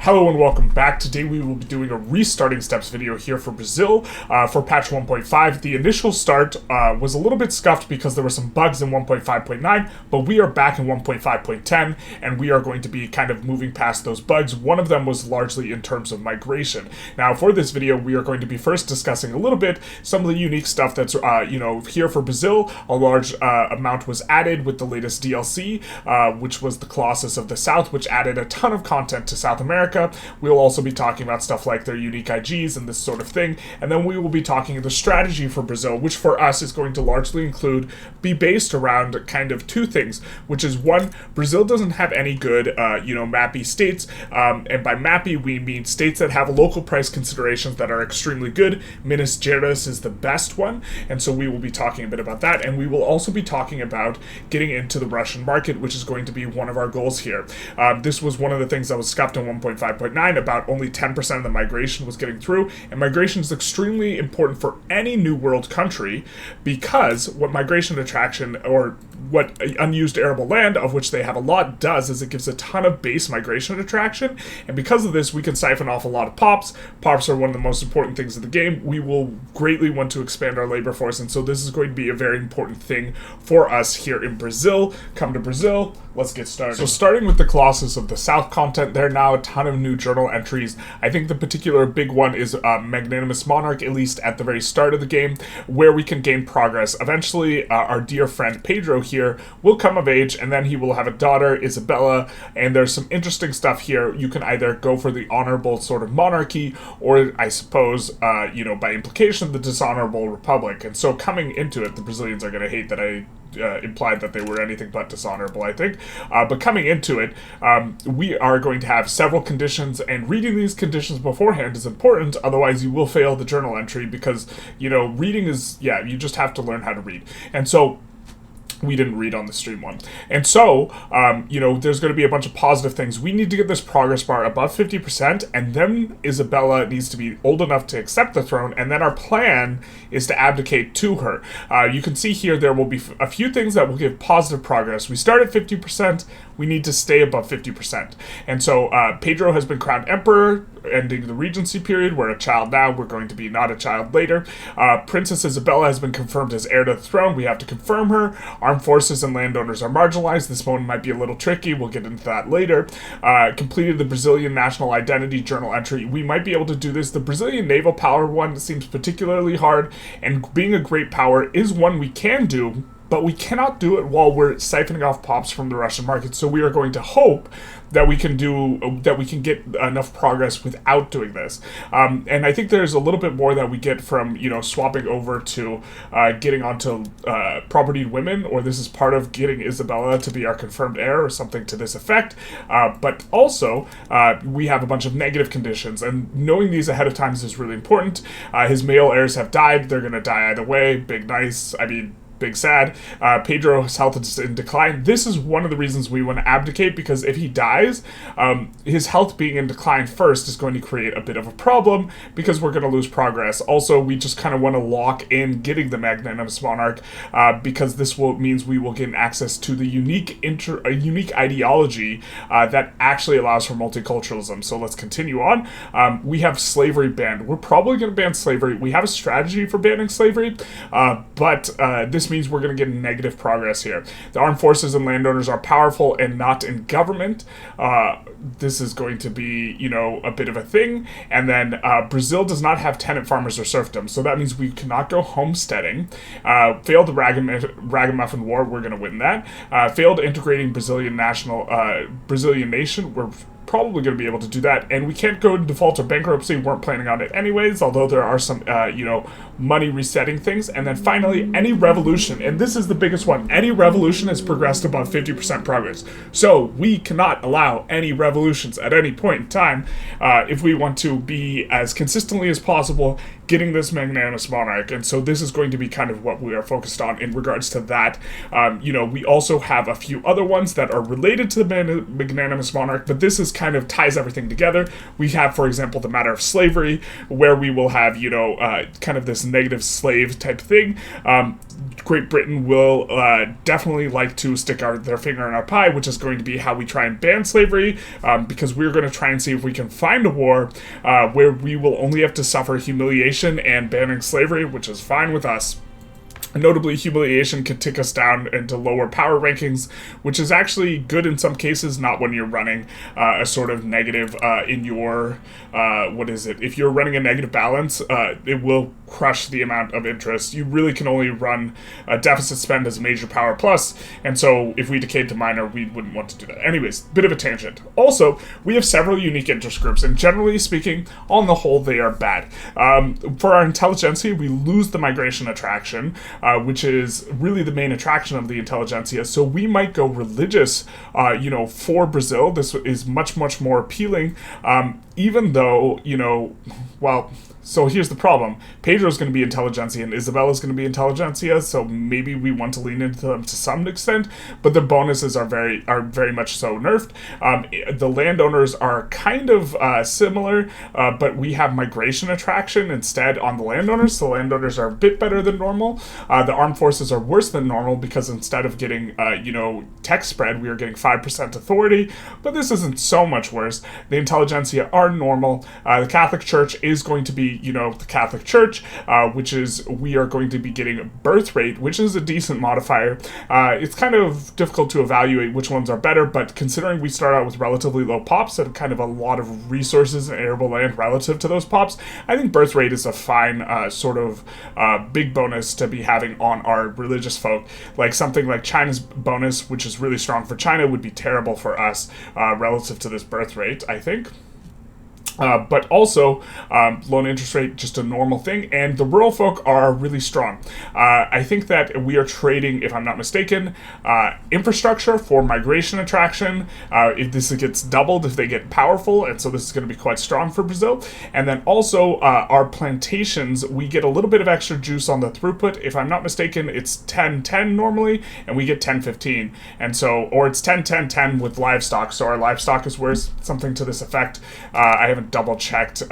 Hello and welcome back. Today we will be doing a restarting steps video here for Brazil for patch 1.5. The initial start was a little bit scuffed because there were some bugs in 1.5.9, but we are back in 1.5.10 and we are going to be kind of moving past those bugs. One of them was largely in terms of migration. Now for this video we are going to be first discussing a little bit some of the unique stuff that's here for Brazil. A large amount was added with the latest DLC, which was the Colossus of the South, which added a ton of content to South America. We'll also be talking about stuff like their unique IGs and this sort of thing, and then we will be talking the strategy for Brazil, which for us is going to largely be based around kind of two things, which is one, Brazil doesn't have any good, mappy states, and by mappy we mean states that have local price considerations that are extremely good. Minas Gerais is the best one, and so we will be talking a bit about that, and we will also be talking about getting into the Russian market, which is going to be one of our goals here. This was one of the things that was scuffed in 1.5.9, about only 10% of the migration was getting through, and migration is extremely important for any new world country because what migration attraction, or what unused arable land, of which they have a lot, does is it gives a ton of base migration attraction, and because of this we can siphon off a lot of pops. Pops are one of the most important things in the game. We will greatly want to expand our labor force, and so this is going to be a very important thing for us here in Brazil. Come to Brazil, let's get started. So starting with the Colossus of the South content, there are now a ton of new journal entries. I think the particular big one is Magnanimous Monarch, at least at the very start of the game, where we can gain progress. Eventually, our dear friend Pedro here will come of age, and then he will have a daughter, Isabella, and there's some interesting stuff here. You can either go for the honorable sort of monarchy, or I suppose, by implication, the dishonorable republic. And so coming into it, the Brazilians are going to hate that I implied that they were anything but dishonorable, I think. But coming into it, we are going to have several conditions, and reading these conditions beforehand is important, otherwise you will fail the journal entry because, reading is, you just have to learn how to read. And so we didn't read on the stream one. And so, there's going to be a bunch of positive things. We need to get this progress bar above 50%, and then Isabella needs to be old enough to accept the throne, and then our plan is to abdicate to her. You can see here there will be a few things that will give positive progress. We start at 50%, we need to stay above 50%. And so Pedro has been crowned emperor, ending the regency period. We're a child now, we're going to be not a child later. Princess Isabella has been confirmed as heir to the throne. We have to confirm her. Armed forces and landowners are marginalized. This one might be a little tricky, we'll get into that later. Completed the Brazilian national identity journal entry. We might be able to do this. The Brazilian naval power one seems particularly hard, and being a great power is one we can do, but we cannot do it while we're siphoning off pops from the Russian market. So we are going to hope that we can get enough progress without doing this. And I think there's a little bit more that we get from, swapping over to getting onto propertied women, or this is part of getting Isabella to be our confirmed heir or something to this effect. But also, we have a bunch of negative conditions, and knowing these ahead of time is really important. His male heirs have died. They're going to die either way. Big sad. Pedro's health is in decline. This is one of the reasons we want to abdicate, because if he dies, his health being in decline first is going to create a bit of a problem, because we're going to lose progress. Also, we just kind of want to lock in getting the Magnanimous Monarch, because this means we will gain access to the unique ideology that actually allows for multiculturalism. So let's continue on. We have slavery banned. We're probably going to ban slavery. We have a strategy for banning slavery, but this means we're going to get negative progress here. The armed forces and landowners are powerful and not in government. This is going to be, a bit of a thing. And then Brazil does not have tenant farmers or serfdom, so that means we cannot go homesteading. Failed the Ragamuffin War, we're going to win that. Failed integrating Brazilian nation, we're probably going to be able to do that, and we can't go in default or bankruptcy. Weren't planning on it anyways, although there are some money resetting things. And then finally, any revolution, and this is the biggest one, any revolution has progressed above 50% progress, so we cannot allow any revolutions at any point in time if we want to be as consistently as possible getting this Magnanimous Monarch. And so this is going to be kind of what we are focused on in regards to that. We also have a few other ones that are related to the Magnanimous Monarch, but this is kind of ties everything together. We have, for example, the matter of slavery, where we will have, kind of this negative slave type thing. Great Britain will definitely like to stick their finger in our pie, which is going to be how we try and ban slavery, because we're going to try and see if we can find a war where we will only have to suffer humiliation and banning slavery, which is fine with us. Notably, humiliation can tick us down into lower power rankings, which is actually good in some cases, not when you're running a sort of negative in your, if you're running a negative balance, it will crush the amount of interest. You really can only run a deficit spend as a major power plus, and so if we decayed to minor, we wouldn't want to do that. Anyways, bit of a tangent. Also, we have several unique interest groups, and generally speaking, on the whole, they are bad. For our Intelligentsia, we lose the migration attraction, which is really the main attraction of the Intelligentsia. So we might go religious, for Brazil. This is much, much more appealing, even though, so here's the problem. Pedro's going to be Intelligentsia and Isabella's going to be Intelligentsia, so maybe we want to lean into them to some extent, but the bonuses are very much so nerfed. The landowners are kind of similar, but we have migration attraction instead on the landowners. The landowners are a bit better than normal. The armed forces are worse than normal because instead of getting, tech spread, we are getting 5% authority, but this isn't so much worse. The Intelligentsia are normal. The Catholic Church is going to be the Catholic Church, which is, we are going to be getting birth rate, which is a decent modifier. It's kind of difficult to evaluate which ones are better, but considering we start out with relatively low pops and kind of a lot of resources and arable land relative to those pops, I think birth rate is a fine big bonus to be having on our religious folk. Like something like China's bonus, which is really strong for China, would be terrible for us relative to this birth rate, I think. But also, loan interest rate, just a normal thing, and the rural folk are really strong. I think that we are trading, if I'm not mistaken, infrastructure for migration attraction. If this gets doubled, if they get powerful, and so this is going to be quite strong for Brazil. And then also, our plantations, we get a little bit of extra juice on the throughput. If I'm not mistaken, it's 10-10 normally, and we get 10-15. And so, or it's 10-10-10 with livestock, so our livestock is worth something to this effect. I haven't double checked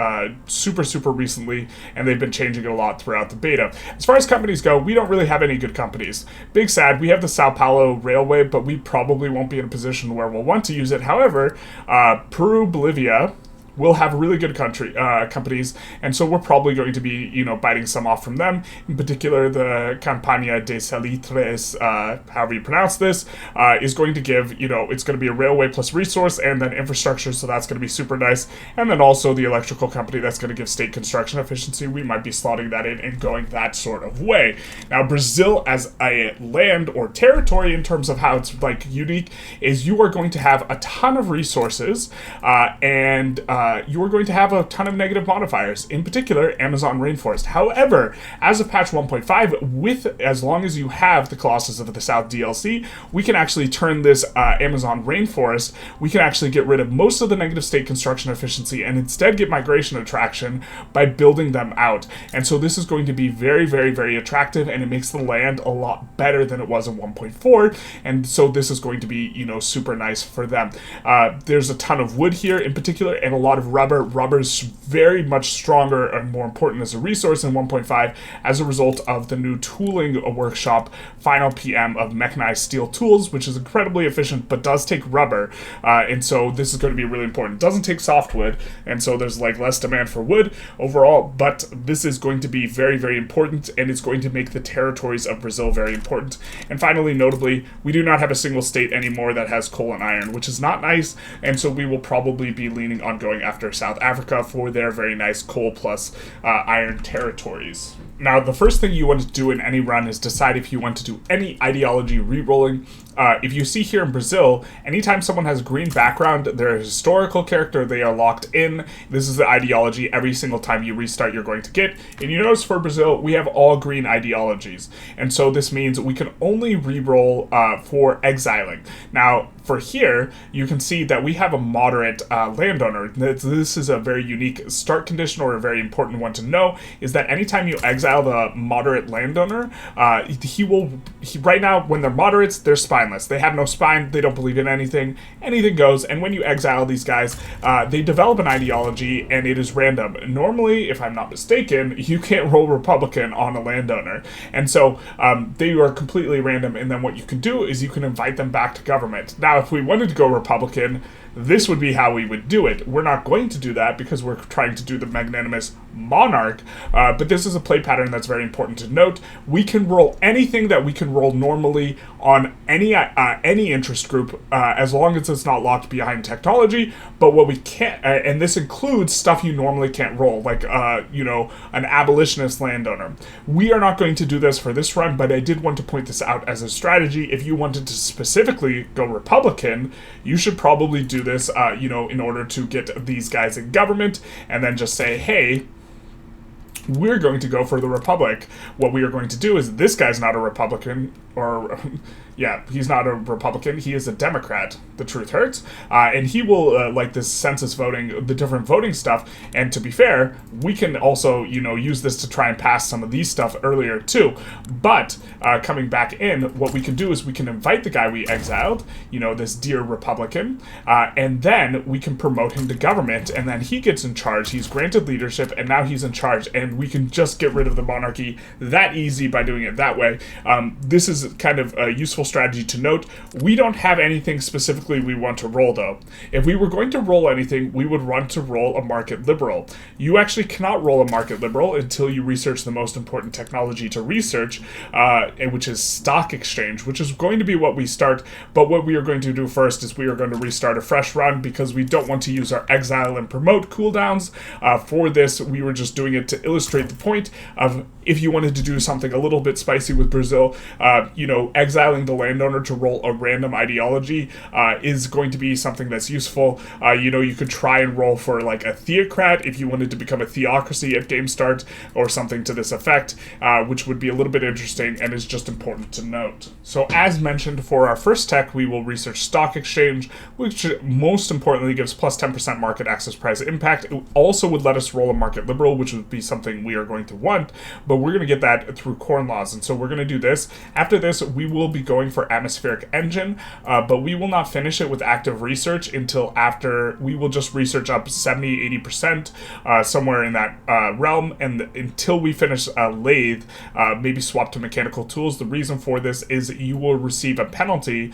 super recently, and they've been changing it a lot throughout the beta. As far as companies go, we don't really have any good companies. Big sad, we have the Sao Paulo Railway, but we probably won't be in a position where we'll want to use it. However, Peru, Bolivia will have really good companies, and so we're probably going to be, biting some off from them. In particular, the Campania de Salitres, however you pronounce this, is going to give, it's going to be a railway plus resource and then infrastructure, so that's going to be super nice. And then also the electrical company that's going to give state construction efficiency. We might be slotting that in and going that sort of way. Now, Brazil as a land or territory, in terms of how it's unique, is you are going to have a ton of resources, and you are going to have a ton of negative modifiers, in particular Amazon rainforest. However, as of patch 1.5, as long as you have the Colossus of the South DLC, we can actually turn this Amazon rainforest, we can actually get rid of most of the negative state construction efficiency and instead get migration attraction by building them out. And so this is going to be very attractive, and it makes the land a lot better than it was in 1.4, and so this is going to be, super nice for them. There's a ton of wood here in particular, and a lot of rubber. Rubber's very much stronger and more important as a resource in 1.5 as a result of the new tooling workshop, Final PM of mechanized steel tools, which is incredibly efficient but does take rubber, and so this is going to be really important. It doesn't take softwood, and so there's less demand for wood overall, but this is going to be very important, and it's going to make the territories of Brazil very important. And finally, notably, we do not have a single state anymore that has coal and iron, which is not nice, and so we will probably be leaning on going after South Africa for their very nice coal plus iron territories. Now, the first thing you want to do in any run is decide if you want to do any ideology rerolling. If you see here in Brazil, anytime someone has a green background, they're a historical character, they are locked in. This is the ideology every single time you restart you're going to get. And you notice for Brazil, we have all green ideologies. And so this means we can only reroll for exiling. Now, for here, you can see that we have a moderate landowner. This is a very unique start condition, or a very important one to know, is that anytime you exile exile the moderate landowner, right now, when they're moderates, they're spineless. They have no spine, they don't believe in anything goes, and when you exile these guys, they develop an ideology, and it is random. Normally, if I'm not mistaken, you can't roll Republican on a landowner, and so they are completely random, and then what you can do is you can invite them back to government. Now, if we wanted to go Republican, this would be how we would do it. We're not going to do that because we're trying to do the magnanimous monarch, but this is a play pattern that's very important to note. We can roll anything that we can roll normally on any interest group, as long as it's not locked behind technology, but what we can't, and this includes stuff you normally can't roll, like, an abolitionist landowner. We are not going to do this for this run, but I did want to point this out as a strategy. If you wanted to specifically go Republican, you should probably do this, in order to get these guys in government, and then just say, hey, we're going to go for the Republic. What we are going to do is, this guy's not a Republican, or, yeah, he's not a Republican, he is a Democrat. The truth hurts. And he will, like this census voting, the different voting stuff, and to be fair, we can also, use this to try and pass some of these stuff earlier too. But, coming back in, what we can do is we can invite the guy we exiled, this dear Republican, and then we can promote him to government, and then he gets in charge, he's granted leadership, and now he's in charge, and we can just get rid of the monarchy that easy by doing it that way. This is kind of a useful strategy to note. We don't have anything specifically we want to roll, though. If we were going to roll anything, we would want to roll a market liberal. You actually cannot roll a market liberal until you research the most important technology to research, which is stock exchange, which is going to be what we start, but what we are going to do first is we are going to restart a fresh run because we don't want to use our exile and promote cooldowns. For this, we were just doing it to illustrate the point of, if you wanted to do something a little bit spicy with Brazil, exiling the landowner to roll a random ideology is going to be something that's useful. You could try and roll for like a theocrat if you wanted to become a theocracy at game start, or something to this effect, which would be a little bit interesting and is just important to note. So as mentioned, for our first tech, we will research stock exchange, which most importantly gives plus 10% market access price impact. It also would let us roll a market liberal, which would be something we are going to want, but we're going to get that through corn laws, and so we're going to do this. After this, we will be going for atmospheric engine, but we will not finish it with active research until after. We will just research up 70-80%, somewhere in that realm, and until we finish lathe, maybe swap to mechanical tools. The reason for this is you will receive a penalty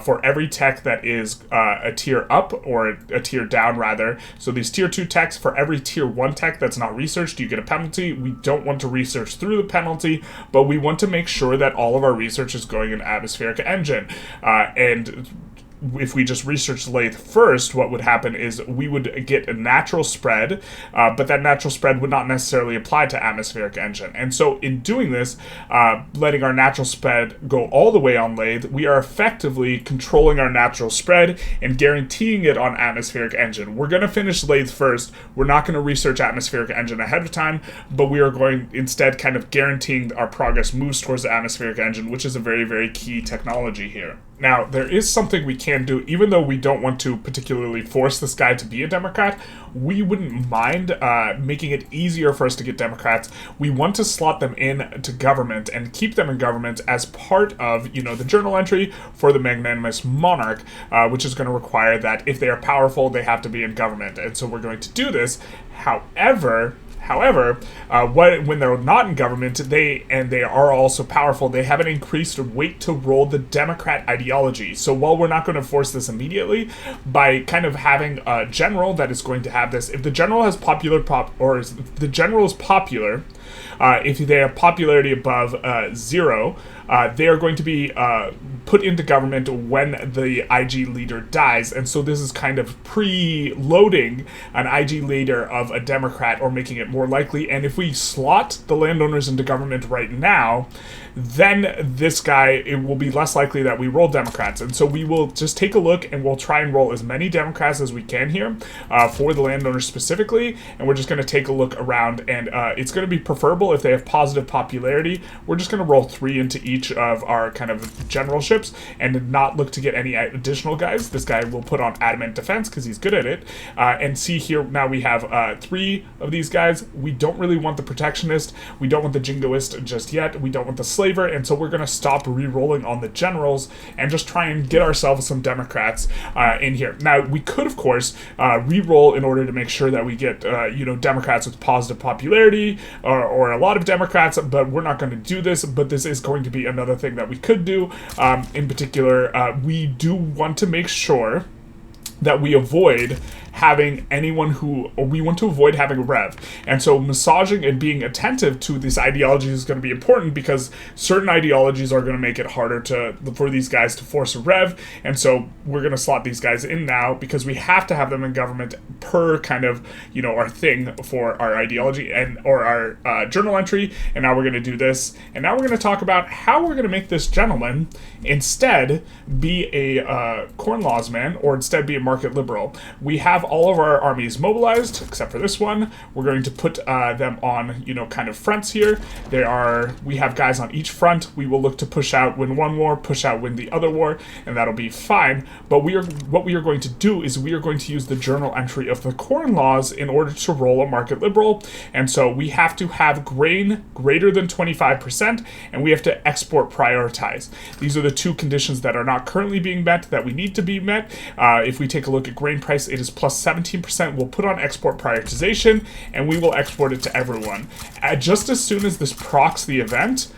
for every tech that is a tier up, or a tier down rather. So these tier 2 techs, for every tier 1 tech that's not researched, you get a penalty. We don't want to research through the penalty, but we want to make sure that all of our research is going in atmospheric engine, and if we just research lathe first, what would happen is we would get a natural spread, but that natural spread would not necessarily apply to atmospheric engine. And so in doing this, letting our natural spread go all the way on lathe, we are effectively controlling our natural spread and guaranteeing it on atmospheric engine. We're going to finish lathe first. We're not going to research atmospheric engine ahead of time, but we are going instead kind of guaranteeing our progress moves towards the atmospheric engine, which is a very, very key technology here. Now, there is something we can do, even though we don't want to particularly force this guy to be a Democrat. We wouldn't mind making it easier for us to get Democrats. We want to slot them in to government and keep them in government as part of, the journal entry for the magnanimous monarch, which is going to require that if they are powerful, they have to be in government. And so we're going to do this. However, when they're not in government, they are also powerful, they have an increased weight to roll the Democrat ideology. So while we're not going to force this immediately, by kind of having a general that is going to have this, if the general has if the general is popular, if they have popularity above 0, they are going to be put into government when the IG leader dies. And so this is kind of pre-loading an IG leader of a Democrat, or making it more likely. And if we slot the landowners into government right now, then this guy, it will be less likely that we roll Democrats. And so we will just take a look, and we'll try and roll as many Democrats as we can here for the landowners specifically. And we're just going to take a look around, and it's going to be preferable if they have positive popularity. We're just going to roll 3 into each of our kind of generalships and not look to get any additional guys. This guy will put on adamant defense because he's good at it. And see here, now we have 3 of these guys. We don't really want the protectionist. We don't want the jingoist just yet. We don't want the slaver. And so we're going to stop re-rolling on the generals and just try and get ourselves some Democrats in here. Now, we could, of course, re-roll in order to make sure that we get, you know, Democrats with positive popularity or a lot of Democrats, but we're not going to do this. But this is going to be another thing that we could do. In particular, we do want to make sure that we avoid having anyone we want to avoid having Rev. And so massaging and being attentive to these ideologies is going to be important because certain ideologies are going to make it harder for these guys to force a Rev. And so we're going to slot these guys in now because we have to have them in government per kind of, you know, our thing for our ideology or our journal entry. And now we're going to do this. And now we're going to talk about how we're going to make this gentleman instead be a corn laws man or instead be a market liberal. We have all of our armies mobilized, except for this one. We're going to put them on, you know, kind of fronts here. We have guys on each front. We will look to push out, win one war, push out, win the other war, and that'll be fine. But what we are going to do is we are going to use the journal entry of the corn laws in order to roll a market liberal. And so we have to have grain greater than 25%, and we have to export prioritize. These are the 2 conditions that are not currently being met that we need to be met. If we take a look at grain price, it is plus 17%. We'll put on export prioritization, and we will export it to everyone. Just as soon as this procs the event,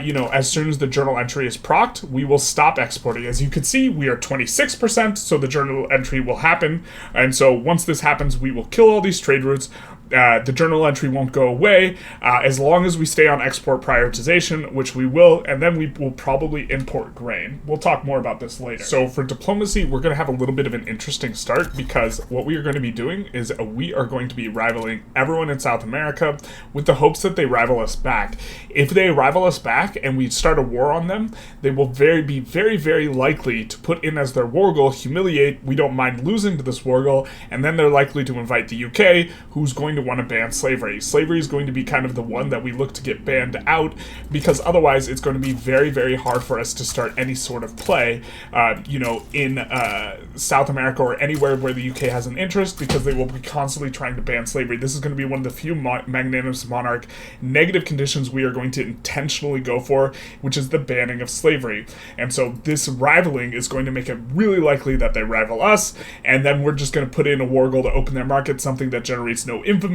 you know, as soon as the journal entry is procced, we will stop exporting. As you can see, we are 26%, so the journal entry will happen. And so once this happens, we will kill all these trade routes. The journal entry won't go away as long as we stay on export prioritization, which we will, and then we will probably import grain. We'll talk more about this later. So for diplomacy, we're going to have a little bit of an interesting start because what we are going to be doing is we are going to be rivaling everyone in South America with the hopes that they rival us back. If they rival us back and we start a war on them, they will be very, very likely to put in as their war goal, humiliate, we don't mind losing to this war goal, and then they're likely to invite the UK, who's going to want to ban slavery. Slavery is going to be kind of the one that we look to get banned out because otherwise it's going to be very, very hard for us to start any sort of play, you know, in South America or anywhere where the UK has an interest because they will be constantly trying to ban slavery. This is going to be one of the few magnanimous monarch negative conditions we are going to intentionally go for, which is the banning of slavery. And so this rivaling is going to make it really likely that they rival us, and then we're just going to put in a war goal to open their market, something that generates no infamy,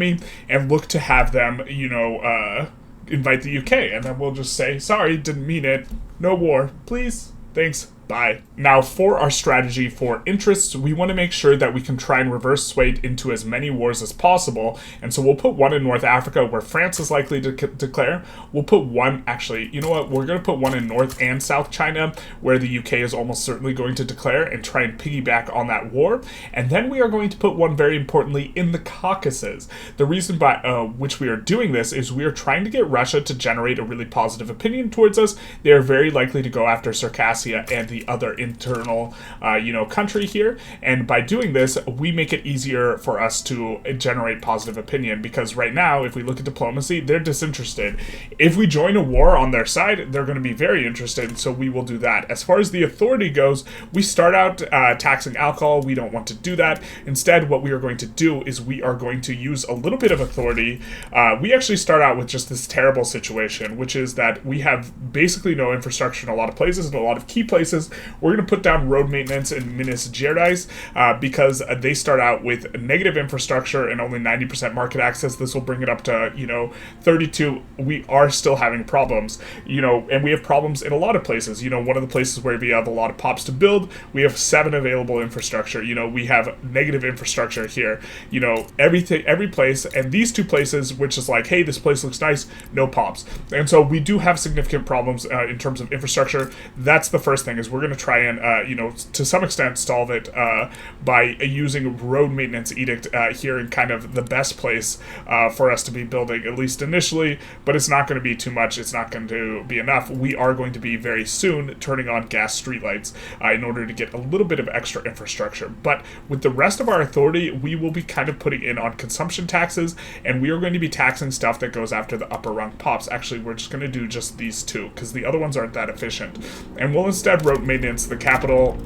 and look to have them, you know, invite the UK, and then we'll just say, sorry, didn't mean it, no war, please, thanks, bye. Now, for our strategy for interests, we want to make sure that we can try and reverse sway into as many wars as possible, and so we'll put one in North Africa where France is likely to declare. We'll put one, actually, you know what, we're going to put one in North and South China where the UK is almost certainly going to declare and try and piggyback on that war, and then we are going to put one very importantly in the Caucasus. The reason by which we are doing this is we are trying to get Russia to generate a really positive opinion towards us. They are very likely to go after Circassia and the other internal, you know, country here, and by doing this, we make it easier for us to generate positive opinion because right now, if we look at diplomacy, they're disinterested. If we join a war on their side, they're going to be very interested, so we will do that. As far as the authority goes, we start out taxing alcohol. We don't want to do that. Instead, what we are going to do is we are going to use a little bit of authority. We actually start out with just this terrible situation, which is that we have basically no infrastructure in a lot of places, in a lot of key places. We're going to put down road maintenance in Minas Gerais because they start out with negative infrastructure and only 90% market access. This will bring it up to, you know, 32. We are still having problems, you know, and we have problems in a lot of places. You know, one of the places where we have a lot of pops to build, we have 7 available infrastructure. You know, we have negative infrastructure here. You know, every place, and these 2 places, which is like, hey, this place looks nice, no pops. And so we do have significant problems in terms of infrastructure. That's the first thing, is we're we're going to try and, to some extent solve it by using road maintenance edict here in kind of the best place for us to be building, at least initially, but it's not going to be too much. It's not going to be enough. We are going to be very soon turning on gas streetlights in order to get a little bit of extra infrastructure. But with the rest of our authority, we will be kind of putting in on consumption taxes, and we are going to be taxing stuff that goes after the upper rung pops. Actually, we're just going to do just these two, because the other ones aren't that efficient. And we'll instead road maintenance the capital,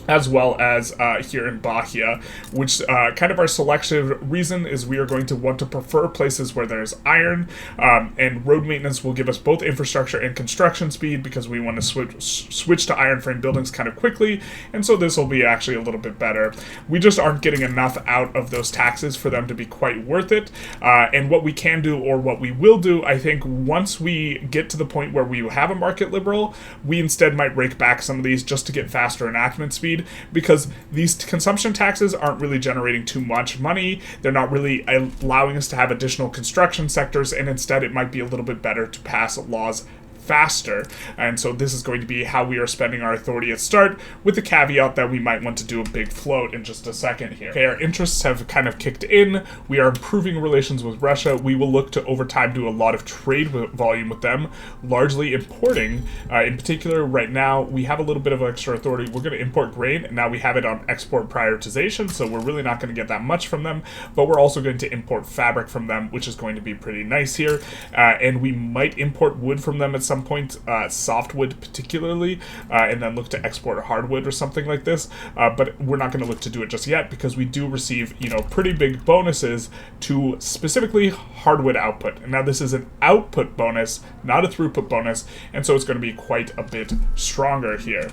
as well as here in Bahia, which kind of our selection reason is we are going to want to prefer places where there's iron, and road maintenance will give us both infrastructure and construction speed, because we want to switch to iron frame buildings kind of quickly, and so this will be actually a little bit better. We just aren't getting enough out of those taxes for them to be quite worth it, and what we can do, or what we will do, I think once we get to the point where we have a market liberal, we instead might rake back some of these just to get faster enactment speed, because these consumption taxes aren't really generating too much money. They're not really allowing us to have additional construction sectors, and instead it might be a little bit better to pass laws faster. And so this is going to be how we are spending our authority at start, with the caveat that we might want to do a big float in just a second here. Okay, our interests have kind of kicked in. We are improving relations with Russia. We will look to over time do a lot of trade volume with them, largely importing. In particular, right now we have a little bit of extra authority. We're going to import grain, and now we have it on export prioritization, so we're really not going to get that much from them, but we're also going to import fabric from them, which is going to be pretty nice here. And we might import wood from them at some point, softwood particularly, and then look to export hardwood or something like this, but we're not going to look to do it just yet, because we do receive, pretty big bonuses to specifically hardwood output. And now this is an output bonus, not a throughput bonus, and so it's going to be quite a bit stronger here.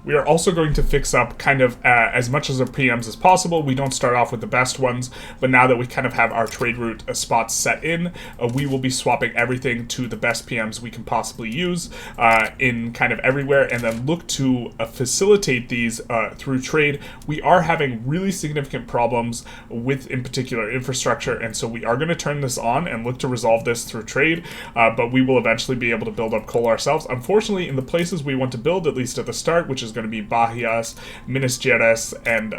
We are also going to fix up kind of as much as our PMs as possible. We don't start off with the best ones, but now that we kind of have our trade route spots set in, we will be swapping everything to the best PMs we can possibly use in kind of everywhere, and then look to facilitate these through trade. We are having really significant problems with, in particular, infrastructure, and so we are going to turn this on and look to resolve this through trade, but we will eventually be able to build up coal ourselves. Unfortunately, in the places we want to build, at least at the start, which is going to be Bahia, Minas Gerais, and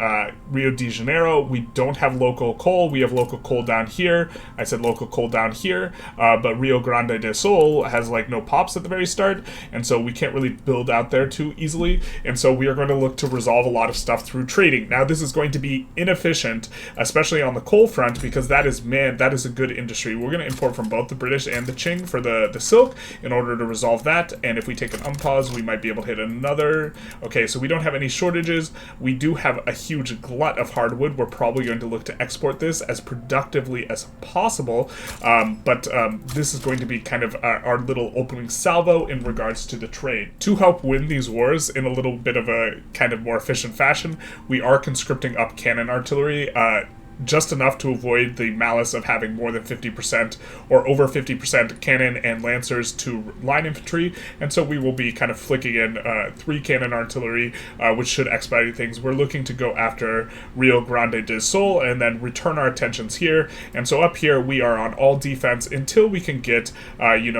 Rio de Janeiro, we don't have local coal. We have local coal down here. I said local coal down here, but Rio Grande do Sul has like no pops at the very start, and so we can't really build out there too easily, and so we are going to look to resolve a lot of stuff through trading. Now this is going to be inefficient, especially on the coal front, because that is a good industry. We're going to import from both the British and the Qing for the silk in order to resolve that, and if we take an unpause, we might be able to hit another. Okay, so we don't have any shortages. We do have a huge glut of hardwood. We're probably going to look to export this as productively as possible, but this is going to be kind of our little opening salvo in regards to the trade. To help win these wars in a little bit of a kind of more efficient fashion, we are conscripting up cannon artillery, just enough to avoid the malice of having more than 50% or over 50% cannon and lancers to line infantry, and so we will be kind of flicking in 3 cannon artillery, which should expedite things. We're looking to go after Rio Grande do Sul and then return our attentions here, and so up here we are on all defense until we can get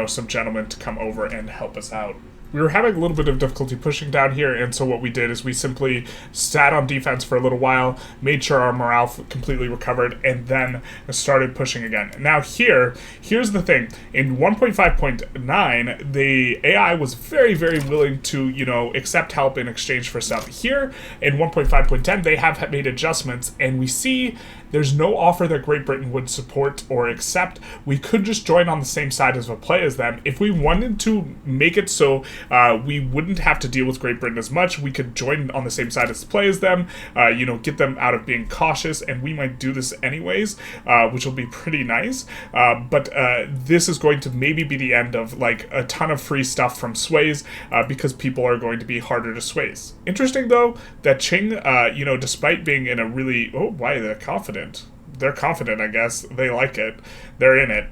some gentlemen to come over and help us out. We were having a little bit of difficulty pushing down here, and so what we did is we simply sat on defense for a little while, made sure our morale completely recovered, and then started pushing again. Now here's the thing. In 1.5.9, the AI was very, very willing to, accept help in exchange for stuff. Here, in 1.5.10, they have made adjustments, and we see there's no offer that Great Britain would support or accept. We could just join on the same side as play as them. If we wanted to make it so we wouldn't have to deal with Great Britain as much, we could join on the same side as play as them, get them out of being cautious, and we might do this anyways, which will be pretty nice. But this is going to maybe be the end of like a ton of free stuff from Suez, because people are going to be harder to Suez. Interesting though that Qing, despite being in a really, why they're confident. They're confident, I guess. They like it. They're in it.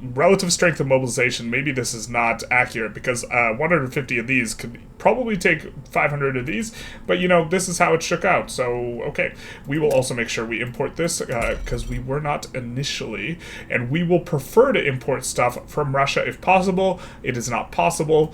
relative strength of mobilization, maybe this is not accurate because 150 of these could probably take 500 of these, but you know, this is how it shook out. So, okay, we will also make sure we import this because we were not initially, and we will prefer to import stuff from Russia if possible. It is not possible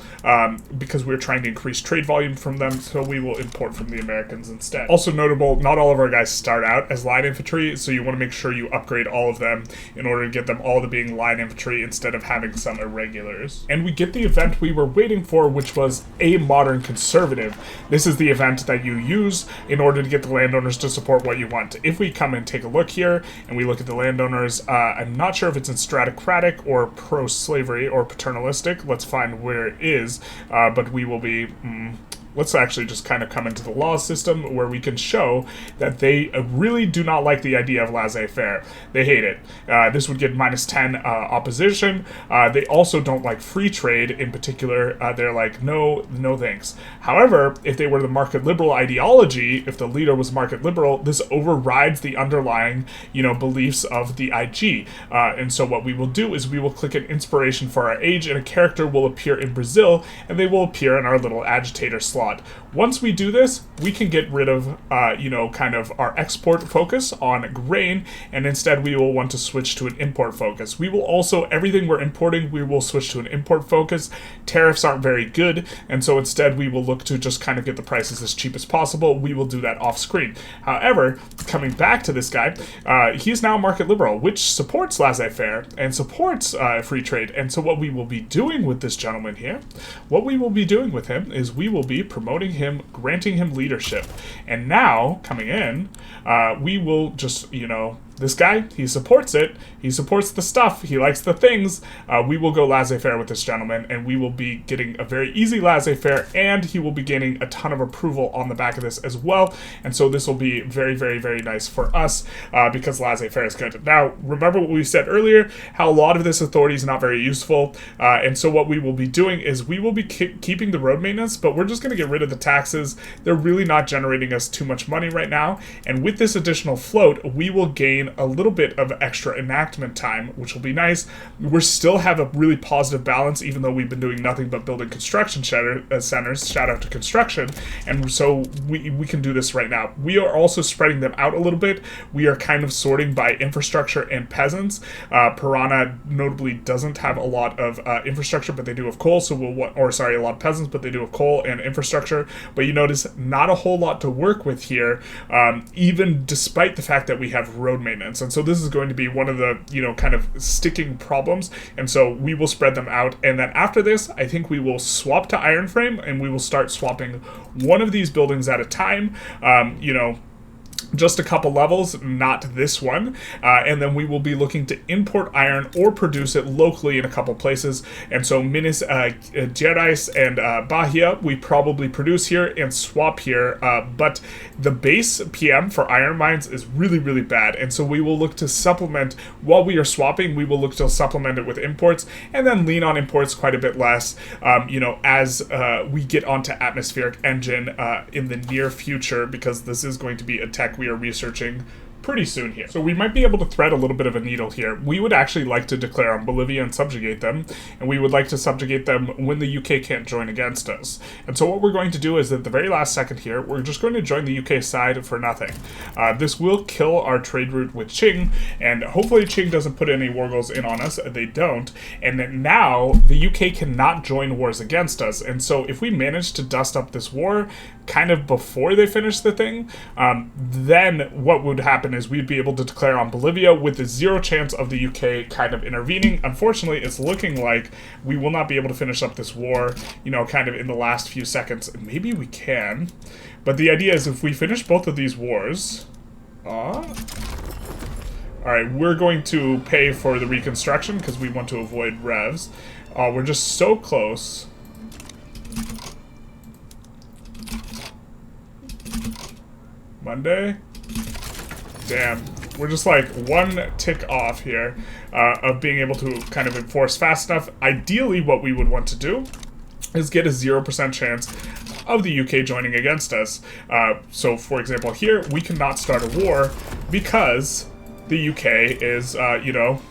because we're trying to increase trade volume from them, so we will import from the Americans instead. Also notable, not all of our guys start out as line infantry, so you want to make sure you upgrade all of them in order to get them all to being line infantry instead of having some irregulars. And we get the event we were waiting for, which was a modern conservative. This is the event that you use in order to get the landowners to support what you want. If we come and take a look here and we look at the landowners, I'm not sure if it's in stratocratic or pro-slavery or paternalistic. Let's find where it is, but we will be... let's actually just kind of come into the law system where we can show that they really do not like the idea of laissez-faire. They hate it. This would get -10 opposition. They also don't like free trade in particular. They're like, no thanks. However, if they were the market liberal ideology, if the leader was market liberal, this overrides the underlying, you know, beliefs of the IG. And so what we will do is we will click an inspiration for our age, and a character will appear in Brazil, and they will appear in our little agitator slot. Once we do this, we can get rid of, you know, kind of our export focus on grain, and instead we will want to switch to an import focus. We will also, everything we're importing, we will switch to an import focus. Tariffs aren't very good, and so instead we will look to just kind of get the prices as cheap as possible. We will do that off screen. However, coming back to this guy, he's now market liberal, which supports laissez-faire and supports free trade. And so what we will be doing with this gentleman here, what we will be doing with him is we will be promoting him, granting him leadership. And now, coming in, we will just, you know, this guy, he supports it. He supports the stuff. He likes the things. We will go laissez-faire with this gentleman, and we will be getting a very easy laissez-faire, and he will be gaining a ton of approval on the back of this as well. And so this will be very, very, very nice for us because laissez-faire is good. Now, remember what we said earlier, how a lot of this authority is not very useful. And so what we will be doing is we will be keeping the road maintenance, but we're just going to get rid of the taxes. They're really not generating us too much money right now. And with this additional float, we will gain a little bit of extra enactment time, which will be nice. We still have a really positive balance, even though we've been doing nothing but building construction centers. Shout out to construction. And so we can do this right now. We are also spreading them out a little bit. We are kind of sorting by infrastructure and peasants. Piranha notably doesn't have a lot of infrastructure, but they do have coal. So a lot of peasants, but they do have coal and infrastructure. But you notice not a whole lot to work with here, even despite the fact that we have road maintenance. And so this is going to be one of the, you know, kind of sticking problems. And so we will spread them out. And then after this, I think we will swap to iron frame, and we will start swapping one of these buildings at a time, you know, just a couple levels, not this one, and then we will be looking to import iron or produce it locally in a couple places. And so Minas Gerais and Bahia we probably produce here and swap here, but the base PM for iron mines is really, really bad, and so we will look to supplement while we are swapping. We will look to supplement it with imports, and then lean on imports quite a bit less, you know, as we get onto atmospheric engine in the near future, because this is going to be a tech we are researching pretty soon here. So we might be able to thread a little bit of a needle here. We would actually like to declare on Bolivia and subjugate them, and we would like to subjugate them when the UK can't join against us. And so what we're going to do is at the very last second here, we're just going to join the UK side for nothing. This will kill our trade route with Qing, and hopefully Qing doesn't put any war goals in on us. They don't. And then now the UK cannot join wars against us. And so if we manage to dust up this war kind of before they finish the thing, then what would happen is we'd be able to declare on Bolivia with the zero chance of the UK kind of intervening. Unfortunately, it's looking like we will not be able to finish up this war, you know, kind of in the last few seconds. Maybe we can, but the idea is if we finish both of these wars, alright, we're going to pay for the reconstruction because we want to avoid revs. We're just so close. Monday? Damn. We're just like one tick off here of being able to kind of enforce fast enough. Ideally, what we would want to do is get a 0% chance of the UK joining against us. So, for example, here, we cannot start a war because the UK is, you know,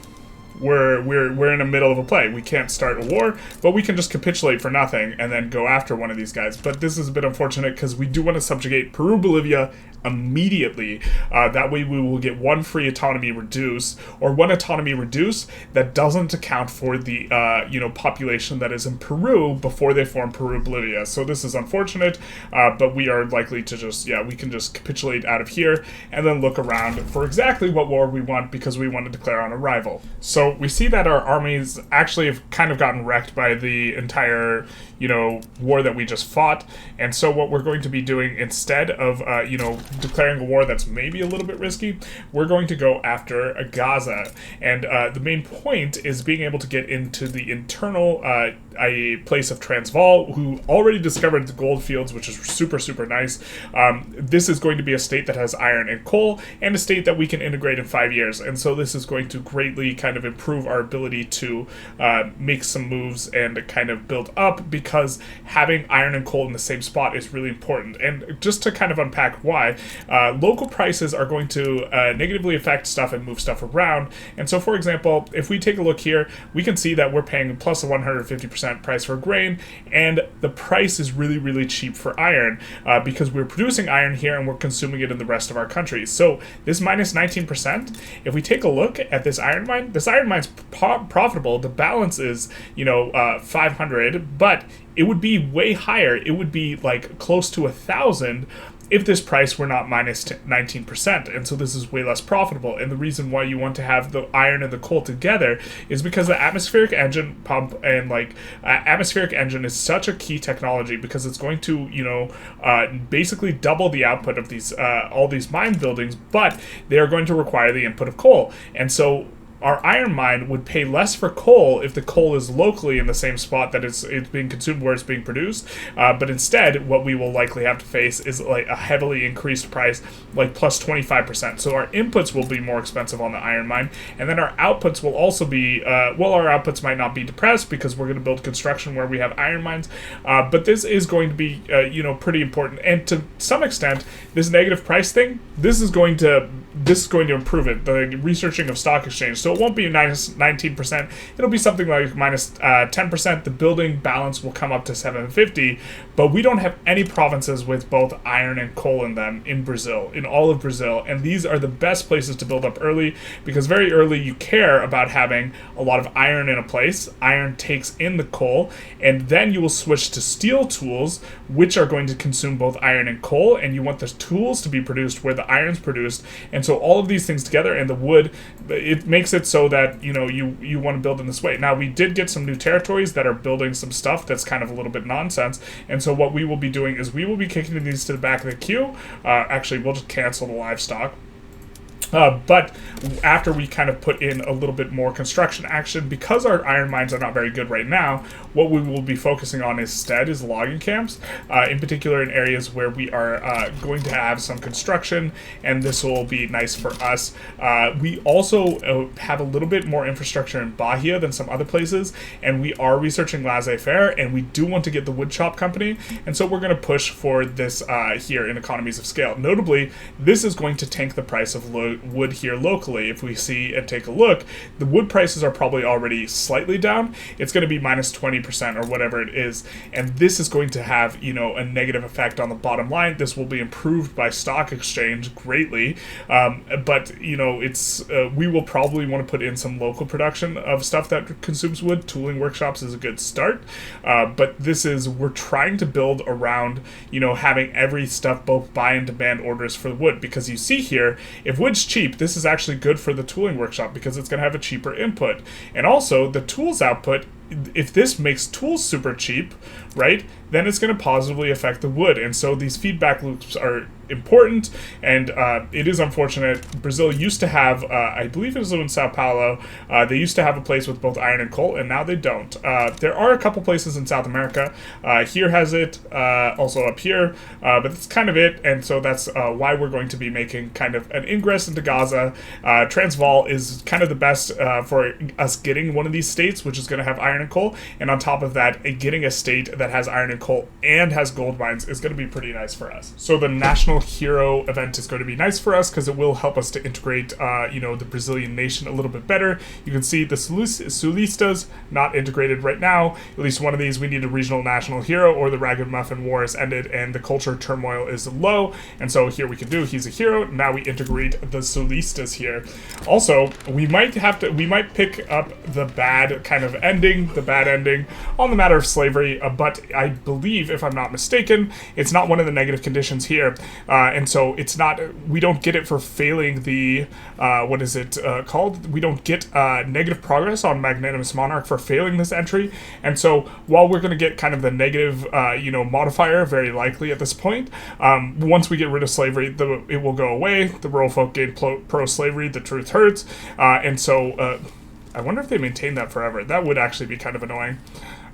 we're in the middle of a play. We can't start a war, but we can just capitulate for nothing and then go after one of these guys. But this is a bit unfortunate because we do want to subjugate Peru, Bolivia immediately. That way we will get one free autonomy reduced, or one autonomy reduced that doesn't account for the population that is in Peru before they form Peru, Bolivia. So this is unfortunate, but we are likely to just, we can just capitulate out of here and then look around for exactly what war we want, because we want to declare on a rival. So we see that our armies actually have kind of gotten wrecked by the entire war that we just fought. And so what we're going to be doing, instead of declaring a war that's maybe a little bit risky, we're going to go after Gaza. And the main point is being able to get into the internal a place of Transvaal, who already discovered the gold fields, which is super, super nice. This is going to be a state that has iron and coal, and a state that we can integrate in 5 years. And so this is going to greatly kind of improve our ability to make some moves and kind of build up, because having iron and coal in the same spot is really important. And just to kind of unpack why, local prices are going to negatively affect stuff and move stuff around. And so, for example, if we take a look here, we can see that we're paying plus a 150% price for grain, and the price is really, really cheap for iron, because we're producing iron here and we're consuming it in the rest of our country. So this minus 19%, if we take a look at this iron mine's profitable. The balance is 500, but it would be way higher. It would be like close to 1,000 if this price were not minus 19%, and so this is way less profitable. And the reason why you want to have the iron and the coal together is because the atmospheric engine pump and atmospheric engine is such a key technology, because it's going to basically double the output of these all these mine buildings, but they are going to require the input of coal. And so our iron mine would pay less for coal if the coal is locally in the same spot that it's being consumed where it's being produced. But instead, what we will likely have to face is like a heavily increased price, like plus 25%. So our inputs will be more expensive on the iron mine, and then our outputs will also be, our outputs might not be depressed because we're going to build construction where we have iron mines. But this is going to be, pretty important. And to some extent, this negative price thing, this is going to improve it. The researching of stock exchange. So it won't be minus 19%. It'll be something like minus 10%. The building balance will come up to 750, but we don't have any provinces with both iron and coal in them in Brazil, in all of Brazil. And these are the best places to build up early, because very early you care about having a lot of iron in a place. Iron takes in the coal, and then you will switch to steel tools, which are going to consume both iron and coal, and you want the tools to be produced where the iron's produced. And so all of these things together, and the wood, it makes it so that you want to build in this way. Now, we did get some new territories that are building some stuff that's kind of a little bit nonsense, and so what we will be doing is we will be kicking these to the back of the queue. Actually, we'll just cancel the livestock. But after we kind of put in a little bit more construction action, because our iron mines are not very good right now, what we will be focusing on instead is logging camps, in particular in areas where we are going to have some construction, and this will be nice for us. We also have a little bit more infrastructure in Bahia than some other places, and we are researching laissez-faire, and we do want to get the wood shop company, and so we're going to push for this here in economies of scale. Notably, this is going to tank the price of wood here locally. If we see and take a look, the wood prices are probably already slightly down. It's going to be minus 20% or whatever it is, and this is going to have a negative effect on the bottom line. This will be improved by stock exchange greatly, but it's we will probably want to put in some local production of stuff that consumes wood. Tooling workshops is a good start, but we're trying to build around having every stuff both buy and demand orders for wood, because you see here, if wood's cheap, this is actually good for the tooling workshop because it's going to have a cheaper input. And also the tools output, if this makes tools super cheap, right, then it's going to positively affect the wood. And so these feedback loops are important, and it is unfortunate. Brazil used to have, I believe it was in Sao Paulo, they used to have a place with both iron and coal, and now they don't. There are a couple places in South America. Here has it, also up here, but that's kind of it, and so that's why we're going to be making kind of an ingress into Gaza. Transvaal is kind of the best for us getting one of these states, which is going to have iron iron and coal, and on top of that, getting a state that has iron and coal and has gold mines is going to be pretty nice for us. So the national hero event is going to be nice for us because it will help us to integrate, the Brazilian nation a little bit better. You can see the Sulistas not integrated right now. At least one of these, we need a regional national hero, or the Ragamuffin War is ended and the culture turmoil is low. And so here we can do, he's a hero. Now we integrate the Sulistas here. Also, we might pick up the bad ending on the matter of slavery, but I believe, if I'm not mistaken, it's not one of the negative conditions here. And so we don't get it for failing the, called? We don't get negative progress on Magnanimous Monarch for failing this entry. And so while we're going to get kind of the negative, modifier, very likely at this point, once we get rid of slavery, it will go away. The rural folk gain pro-slavery, the truth hurts. And so I wonder if they maintain that forever. That would actually be kind of annoying.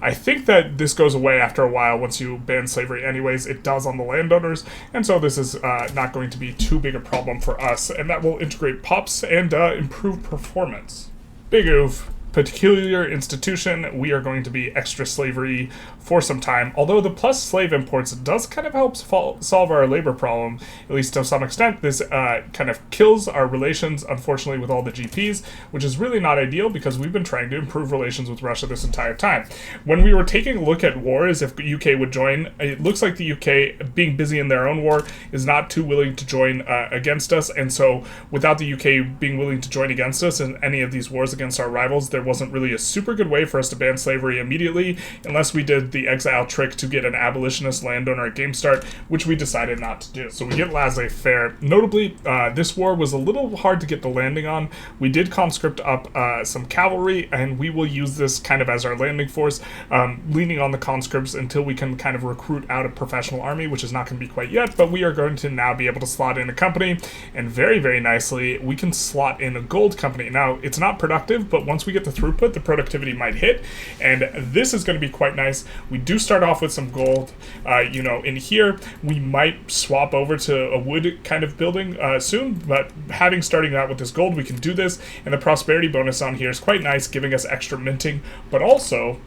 I think that this goes away after a while once you ban slavery anyways. It does on the landowners, and so this is not going to be too big a problem for us, and that will integrate pops and improve performance. Big oof. Peculiar institution, we are going to be extra slavery for some time, although the plus slave imports does kind of help solve our labor problem, at least to some extent. This kind of kills our relations, unfortunately, with all the GPs, which is really not ideal because we've been trying to improve relations with Russia this entire time. When we were taking a look at wars, if the UK would join, it looks like the UK, being busy in their own war, is not too willing to join against us, and so without the UK being willing to join against us in any of these wars against our rivals, there wasn't really a super good way for us to ban slavery immediately, unless we did the exile trick to get an abolitionist landowner at game start, which we decided not to do. So we get laissez-faire. Notably, this war was a little hard to get the landing on. We did conscript up some cavalry, and we will use this kind of as our landing force, leaning on the conscripts until we can kind of recruit out a professional army, which is not going to be quite yet, but we are going to now be able to slot in a company, and very, very nicely, we can slot in a gold company. Now, it's not productive, but once we get the throughput, the productivity might hit, and this is going to be quite nice. We do start off with some gold, in here. We might swap over to a wood kind of building soon, but starting out with this gold, we can do this, and the prosperity bonus on here is quite nice, giving us extra minting, but also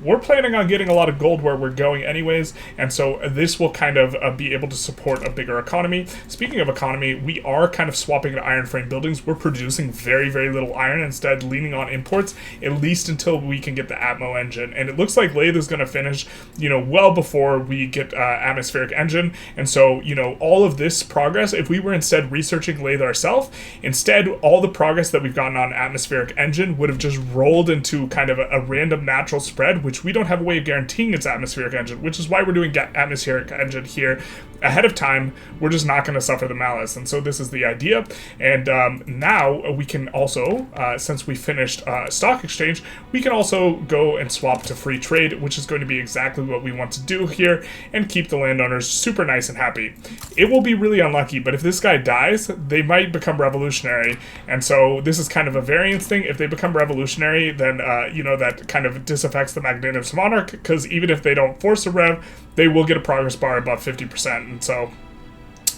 we're planning on getting a lot of gold where we're going anyways, and so this will kind of be able to support a bigger economy. Speaking of economy, we are kind of swapping to iron frame buildings. We're producing very, very little iron, instead leaning on imports, at least until we can get the Atmo engine. And it looks like Lathe is going to finish, well before we get atmospheric engine. And so, all of this progress, if we were instead researching Lathe ourselves, instead all the progress that we've gotten on atmospheric engine would have just rolled into kind of a random natural spread, which we don't have a way of guaranteeing its atmospheric engine, which is why we're doing atmospheric engine here ahead of time. We're just not going to suffer the malice, and so this is the idea. And now we can also, since we finished stock exchange, we can also go and swap to free trade, which is going to be exactly what we want to do here, and keep the landowners super nice and happy. It will be really unlucky, but if this guy dies, they might become revolutionary, and so this is kind of a variance thing. If they become revolutionary, then that kind of disaffects the Magnanimous Monarch, because even if they don't force a rev, they will get a progress bar above 50%, and so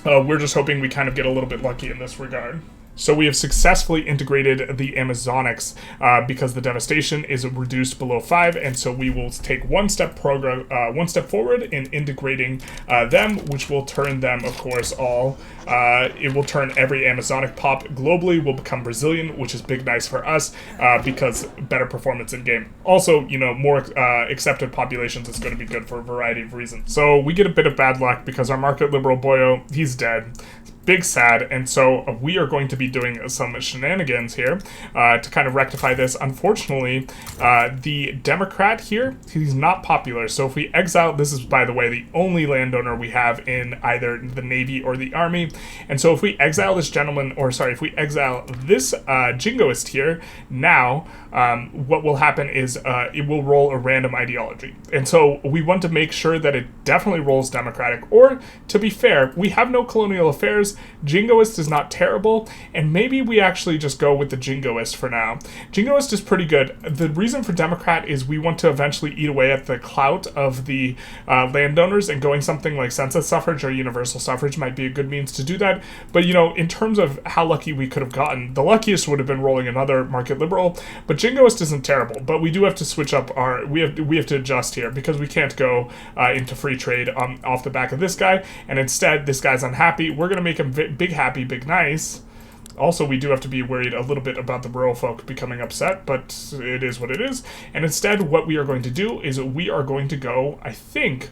we're just hoping we kind of get a little bit lucky in this regard. So we have successfully integrated the Amazonics because the devastation is reduced below 5, and so we will take one step forward in integrating them, which will turn them, of course, it will turn every Amazonic pop globally will become Brazilian, which is big nice for us because better performance in game. Also, more accepted populations is going to be good for a variety of reasons. So we get a bit of bad luck because our market liberal boyo, he's dead. Big sad, and so we are going to be doing some shenanigans here to kind of rectify this. Unfortunately, the Democrat here, he's not popular, so if we exile, this is, by the way, the only landowner we have in either the Navy or the Army, and so if we exile this gentleman, if we exile this jingoist here, now what will happen is it will roll a random ideology, and so we want to make sure that it definitely rolls Democratic, or to be fair, we have no colonial affairs, Jingoist is not terrible, and maybe we actually just go with the Jingoist for now. Jingoist is pretty good. The reason for Democrat is we want to eventually eat away at the clout of the landowners, and going something like census suffrage or universal suffrage might be a good means to do that. But, you know, in terms of how lucky we could have gotten, the luckiest would have been rolling another market liberal, but Jingoist isn't terrible. But we do have to switch up our, we have to adjust here, because we can't go into free trade off the back of this guy, and instead this guy's unhappy. We're going to make him big happy, big nice. Also, we do have to be worried a little bit about the rural folk becoming upset, but it is what it is. And instead, what we are going to do is we are going to go, I think,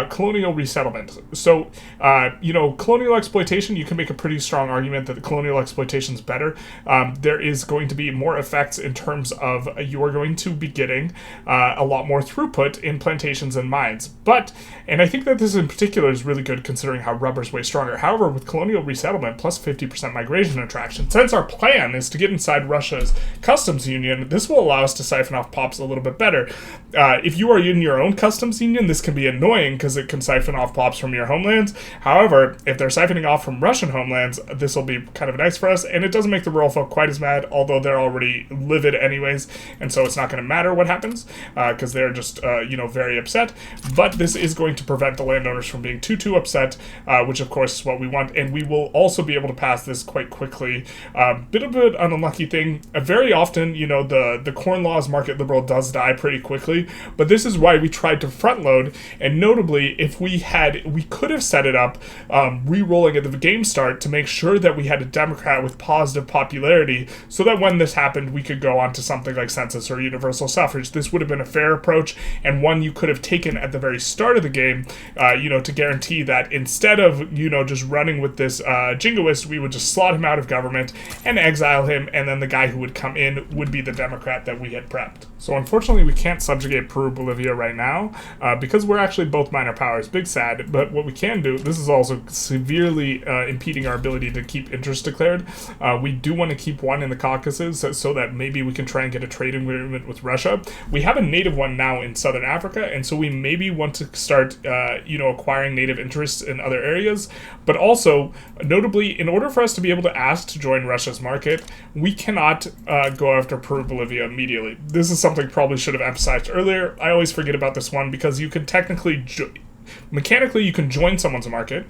colonial resettlement. So, you know, colonial exploitation, you can make a pretty strong argument that the colonial exploitation is better. There is going to be more effects in terms of you are going to be getting a lot more throughput in plantations and mines. But, and I think that this in particular is really good considering how rubber's way stronger. However, with colonial resettlement plus 50% migration attraction, since our plan is to get inside Russia's customs union, this will allow us to siphon off pops a little bit better. If you are in your own customs union, this can be annoying because it can siphon off pops from your homelands. However, if they're siphoning off from Russian homelands, this will be kind of nice for us, and it doesn't make the rural folk quite as mad, although they're already livid anyways, and so it's not going to matter what happens because they're just you know, very upset. But this is going to prevent the landowners from being too upset, which of course is what we want, and we will also be able to pass this quite quickly. Bit of an unlucky thing. Very often, you know, the corn laws market liberal does die pretty quickly, but this is why we tried to front load. And notably, if we could have set it up re-rolling at the game start to make sure that we had a Democrat with positive popularity, so that when this happened, we could go on to something like census or universal suffrage. This would have been a fair approach, and one you could have taken at the very start of the game, you know, to guarantee that instead of, you know, just running with this jingoist, we would just slot him out of government and exile him, and then the guy who would come in would be the Democrat that we had prepped. So unfortunately, we can't subjugate Peru, Bolivia right now, because we're actually both minor powers. Big sad, but what we can do, this is also severely impeding our ability to keep interest declared. We do want to keep one in the Caucasus so that maybe we can try and get a trade agreement with Russia. We have a native one now in Southern Africa, and so we maybe want to start, you know, acquiring native interests in other areas. But also, notably, in order for us to be able to ask to join Russia's market, we cannot go after Peru, Bolivia immediately. This is something probably should have emphasized earlier. I always forget about this one because you can technically, mechanically, you can join someone's market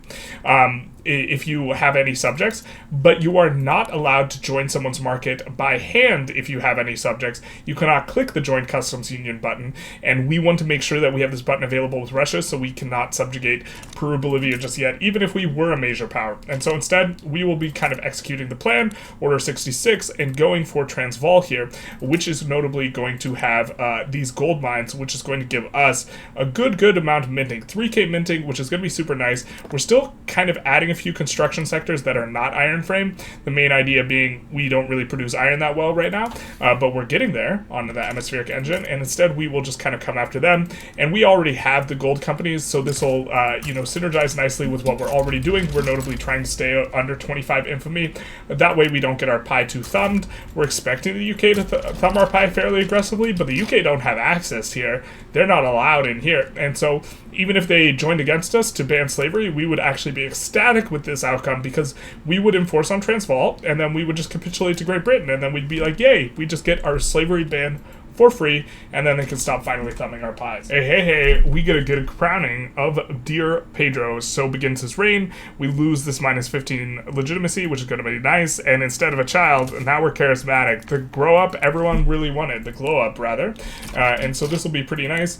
if you have any subjects, but you are not allowed to join someone's market by hand if you have any subjects. You cannot click the Join Customs Union button, and we want to make sure that we have this button available with Russia, so we cannot subjugate Peru, Bolivia just yet, even if we were a major power. And so instead, we will be kind of executing the plan, Order 66, and going for Transvaal here, which is notably going to have these gold mines, which is going to give us a good amount of minting. 3k minting, which is going to be super nice. We're still kind of adding a few construction sectors that are not iron frame. The main idea being we don't really produce iron that well right now, but we're getting there on the atmospheric engine, and instead we will just kind of come after them. And we already have the gold companies, so this will you know, synergize nicely with what we're already doing. We're notably trying to stay under 25 infamy. That way we don't get our pie too thumbed. We're expecting the UK to thumb our pie fairly aggressively, but the UK don't have access here. They're not allowed in here, and so even if they joined against us to ban slavery, we would actually be ecstatic with this outcome, because we would enforce on Transvaal, and then we would just capitulate to Great Britain, and then we'd be like, yay, we just get our slavery ban for free, and then they can stop finally thumbing our pies. Hey, we get a good crowning of Dear Pedro. So begins his reign. We lose this -15 legitimacy, which is going to be nice, and instead of a child, now we're charismatic. The grow up everyone really wanted, the glow up rather, and so this will be pretty nice.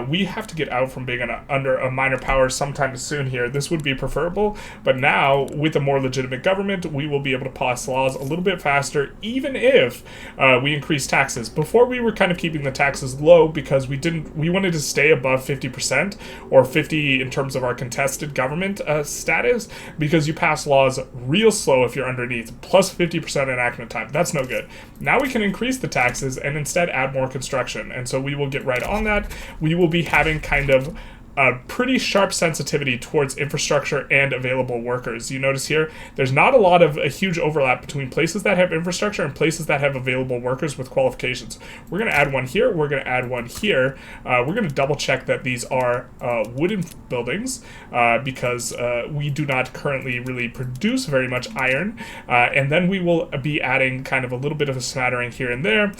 We have to get out from being under a minor power sometime soon here. This would be preferable, but now with a more legitimate government, we will be able to pass laws a little bit faster, even if we increase taxes. Before we were kind of keeping the taxes low because we wanted to stay above 50%, or 50 in terms of our contested government status, because you pass laws real slow if you're underneath, plus 50% enactment time. That's no good. Now we can increase the taxes and instead add more construction, and so we will get right on that. We will be having kind of a pretty sharp sensitivity towards infrastructure and available workers. You notice here, there's not a lot of a huge overlap between places that have infrastructure and places that have available workers with qualifications. We're going to add one here. We're going to add one here. We're going to double check that these are wooden buildings because we do not currently really produce very much iron. And then we will be adding kind of a little bit of a smattering here and there.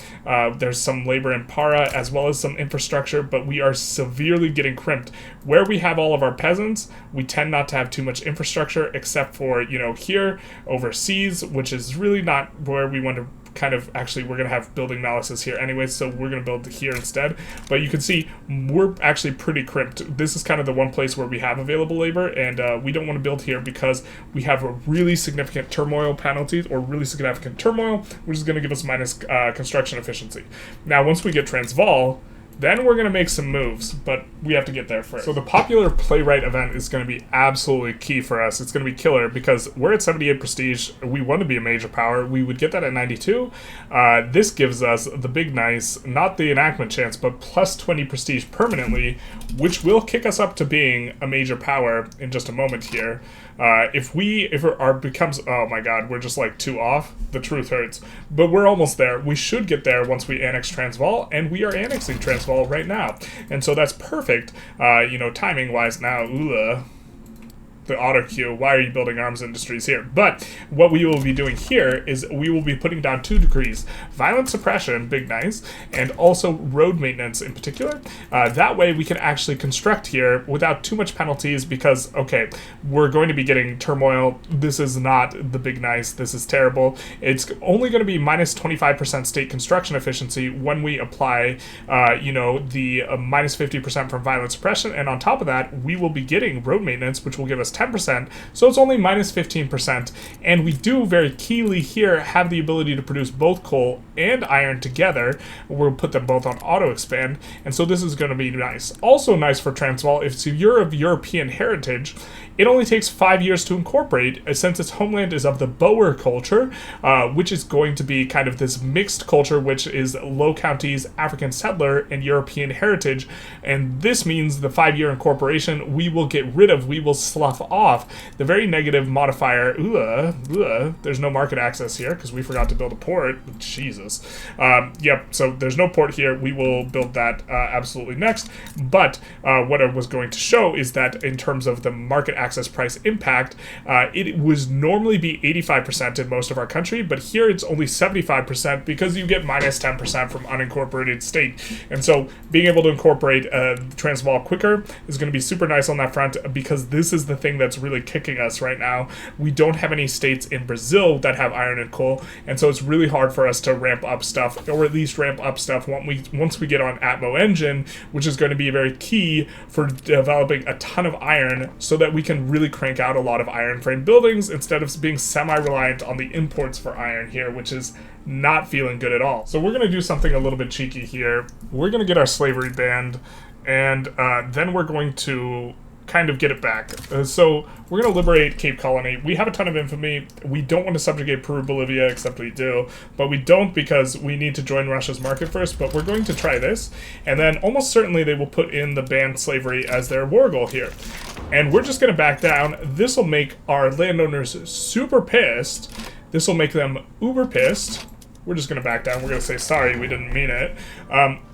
There's some labor in Para as well as some infrastructure, but we are severely getting crimped. Where we have all of our peasants, we tend not to have too much infrastructure except for, you know, here overseas, which is really not where we want to kind of, actually we're going to have building malices here anyway, so we're going to build here instead. But you can see we're actually pretty crimped. This is kind of the one place where we have available labor, and we don't want to build here because we have a really significant turmoil penalties, or really significant turmoil, which is going to give us minus construction efficiency. Now once we get Transvaal, then we're going to make some moves, but we have to get there first. So the popular playwright event is going to be absolutely key for us. It's going to be killer because we're at 78 prestige. We want to be a major power. We would get that at 92. This gives us the big nice, not the enactment chance, but plus 20 prestige permanently, which will kick us up to being a major power in just a moment here. If it becomes, oh my god, we're just like 2 off, the truth hurts. But we're almost there. We should get there once we annex Transvaal, and we are annexing Transvaal right now. And so that's perfect, you know, timing-wise now. The auto queue, why are you building arms industries here? But what we will be doing here is we will be putting down 2 decrees: violent suppression, big nice, and also road maintenance in particular. That way we can actually construct here without too much penalties because, okay, we're going to be getting turmoil. This is not the big nice. This is terrible. It's only going to be minus 25% state construction efficiency when we apply, you know, the minus 50% from violent suppression. And on top of that, we will be getting road maintenance, which will give us 10%, so it's only minus 15%, and we do very keyly here have the ability to produce both coal and iron together. We'll put them both on auto expand, and so this is going to be nice. Also nice for Transvaal, if you're of European heritage, it only takes 5 years to incorporate, since its homeland is of the Boer culture, which is going to be kind of this mixed culture, which is Low Counties, African settler, and European heritage. And this means the 5-year incorporation, we will get rid of, we will slough off the very negative modifier. There's no market access here because we forgot to build a port. Jesus. Yep, so there's no port here. We will build that absolutely next. But what I was going to show is that in terms of the market access price impact, it was normally be 85% in most of our country, but here it's only 75% because you get minus 10% from unincorporated state. And so being able to incorporate Transvaal quicker is going to be super nice on that front, because this is the thing that's really kicking us right now. We don't have any states in Brazil that have iron and coal, and so it's really hard for us to ramp up stuff, or at least ramp up stuff once we get on Atmo engine, which is going to be very key for developing a ton of iron so that we can really crank out a lot of iron frame buildings instead of being semi-reliant on the imports for iron here, which is not feeling good at all. So we're going to do something a little bit cheeky here. We're going to get our slavery banned, and then we're going to kind of get it back. So we're going to liberate Cape Colony. We have a ton of infamy. We don't want to subjugate Peru, Bolivia, except we do, but we don't because we need to join Russia's market first. But we're going to try this, and then almost certainly they will put in the banned slavery as their war goal here. And we're just going to back down. This will make our landowners super pissed. This will make them uber pissed. We're just going to back down. We're going to say, sorry, we didn't mean it.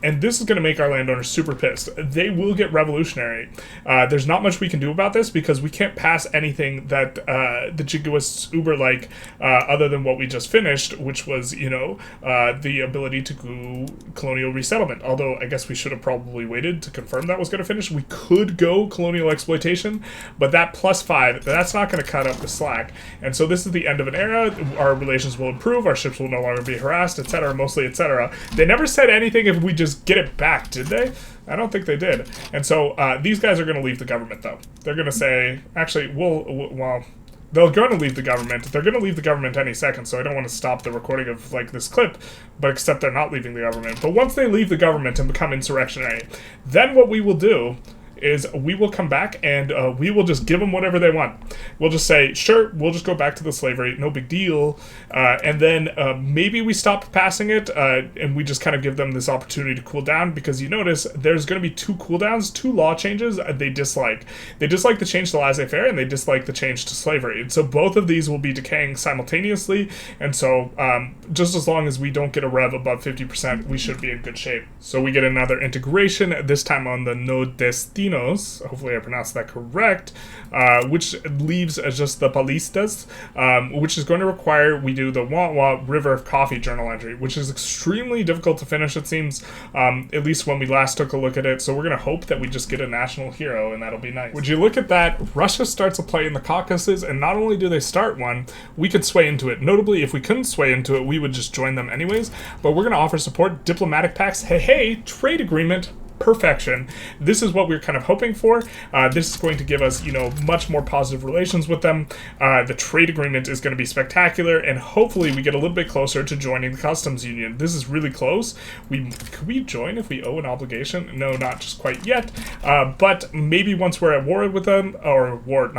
And this is going to make our landowners super pissed. They will get revolutionary. There's not much we can do about this because we can't pass anything that the Jingoists Uber-like, other than what we just finished, which was, you know, the ability to go colonial resettlement. Although I guess we should have probably waited to confirm that was going to finish. We could go colonial exploitation, but that +5, that's not going to cut up the slack. And so this is the end of an era. Our relations will improve. Our ships will no longer be harassed, etc., mostly, etc. They never said anything if we just get it back, did they? I don't think they did. And so these guys are going to leave the government, though. They're going to say, actually, well, they're going to leave the government. They're going to leave the government any second, so I don't want to stop the recording of, like, this clip, but except they're not leaving the government. But once they leave the government and become insurrectionary, then what we will do is we will come back and we will just give them whatever they want. We'll just say, sure, we'll just go back to the slavery, no big deal. And then maybe we stop passing it and we just kind of give them this opportunity to cool down, because you notice there's going to be two cooldowns, two law changes they dislike. They dislike the change to laissez-faire and they dislike the change to slavery. And so both of these will be decaying simultaneously. And so just as long as we don't get a rev above 50%, we should be in good shape. So we get another integration, this time on the no destinos, hopefully I pronounced that correct, which leaves just the palistas, which is going to require we do the Wah River of Coffee journal entry, which is extremely difficult to finish, it seems, at least when we last took a look at it. So we're going to hope that we just get a national hero, and that'll be nice. Would you look at that? Russia starts a play in the Caucasus, and not only do they start one, we could sway into it. Notably, if we couldn't sway into it, we would just join them anyways, but we're going to offer support, diplomatic pacts, hey, trade agreement, perfection. This is what we're kind of hoping for. This is going to give us, much more positive relations with them. The trade agreement is going to be spectacular, and hopefully we get a little bit closer to joining the customs union. This is really close. Could we join if we owe an obligation? No, not just quite yet. But maybe once we're at war with them, or war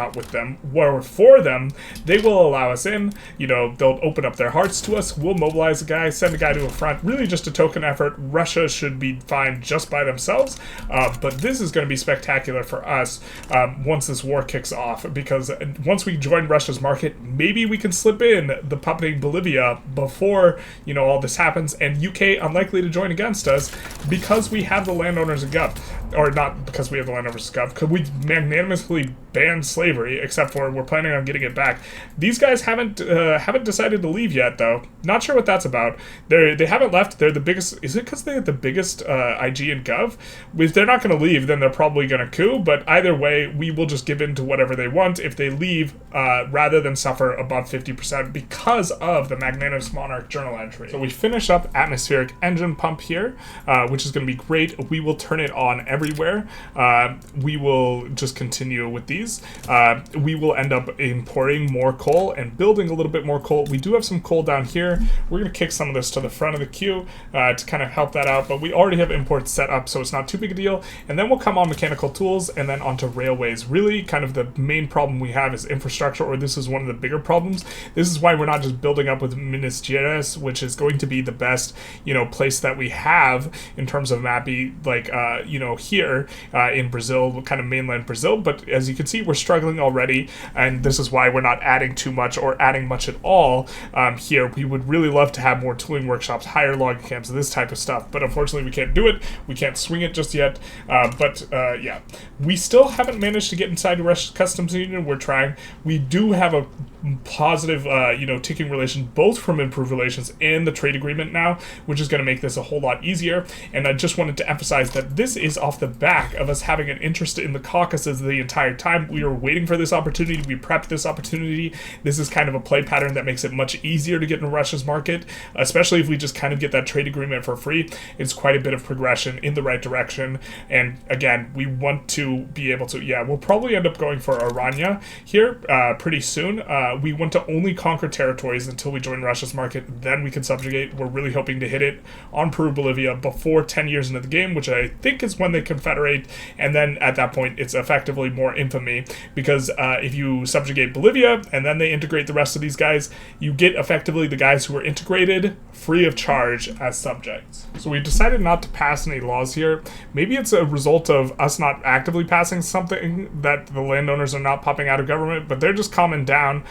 for them, they will allow us in. They'll open up their hearts to us. We'll mobilize a guy, send a guy to a front. Really just a token effort. Russia should be fine just by themselves. But this is going to be spectacular for us once this war kicks off, because once we join Russia's market, maybe we can slip in the puppeting Bolivia before all this happens, and UK unlikely to join against us because we have the landowners of Gov, or not because we have the landowners of Gov, because we magnanimously banned slavery, except for we're planning on getting it back. These guys haven't decided to leave yet, though. Not sure what that's about. They haven't left. They're the biggest. Is it because they have the biggest IG and Gov? If they're not going to leave, then they're probably going to coup, but either way, we will just give in to whatever they want if they leave, rather than suffer above 50% because of the Magnanimous Monarch journal entry. So we finish up atmospheric engine pump here, which is going to be great. We will turn it on everywhere. We will just continue with these. We will end up importing more coal and building a little bit more coal. We do have some coal down here. We're going to kick some of this to the front of the queue to kind of help that out, but we already have imports set up, so it's not too big a deal. And then we'll come on mechanical tools and then onto railways. Really, kind of the main problem we have is infrastructure, or this is one of the bigger problems. This is why we're not just building up with Minas Gerais, which is going to be the best, place that we have in terms of mapping, like, here in Brazil, kind of mainland Brazil. But as you can see, we're struggling already, and this is why we're not adding too much or adding much at all here. We would really love to have more tooling workshops, higher logging camps, this type of stuff, but unfortunately we can't do it. We can't swing it just yet, yeah, we still haven't managed to get inside the Russian customs union. We're trying. We do have a positive, ticking relation, both from improved relations and the trade agreement now, which is going to make this a whole lot easier. And I just wanted to emphasize that this is off the back of us having an interest in the Caucasus the entire time. We were waiting for this opportunity. We prepped this opportunity. This is kind of a play pattern that makes it much easier to get into Russia's market, especially if we just kind of get that trade agreement for free. It's quite a bit of progression in the right direction. And again, we want to be able to, we'll probably end up going for Aranya here pretty soon. We want to only conquer territories until we join Russia's market, then we can subjugate. We're really hoping to hit it on Peru, Bolivia before 10 years into the game, which I think is when they confederate, and then at that point it's effectively more infamy, because if you subjugate Bolivia and then they integrate the rest of these guys, you get effectively the guys who are integrated free of charge as subjects. So we decided not to pass any laws here. Maybe it's a result of us not actively passing something that the landowners are not popping out of government, but they're just calming down.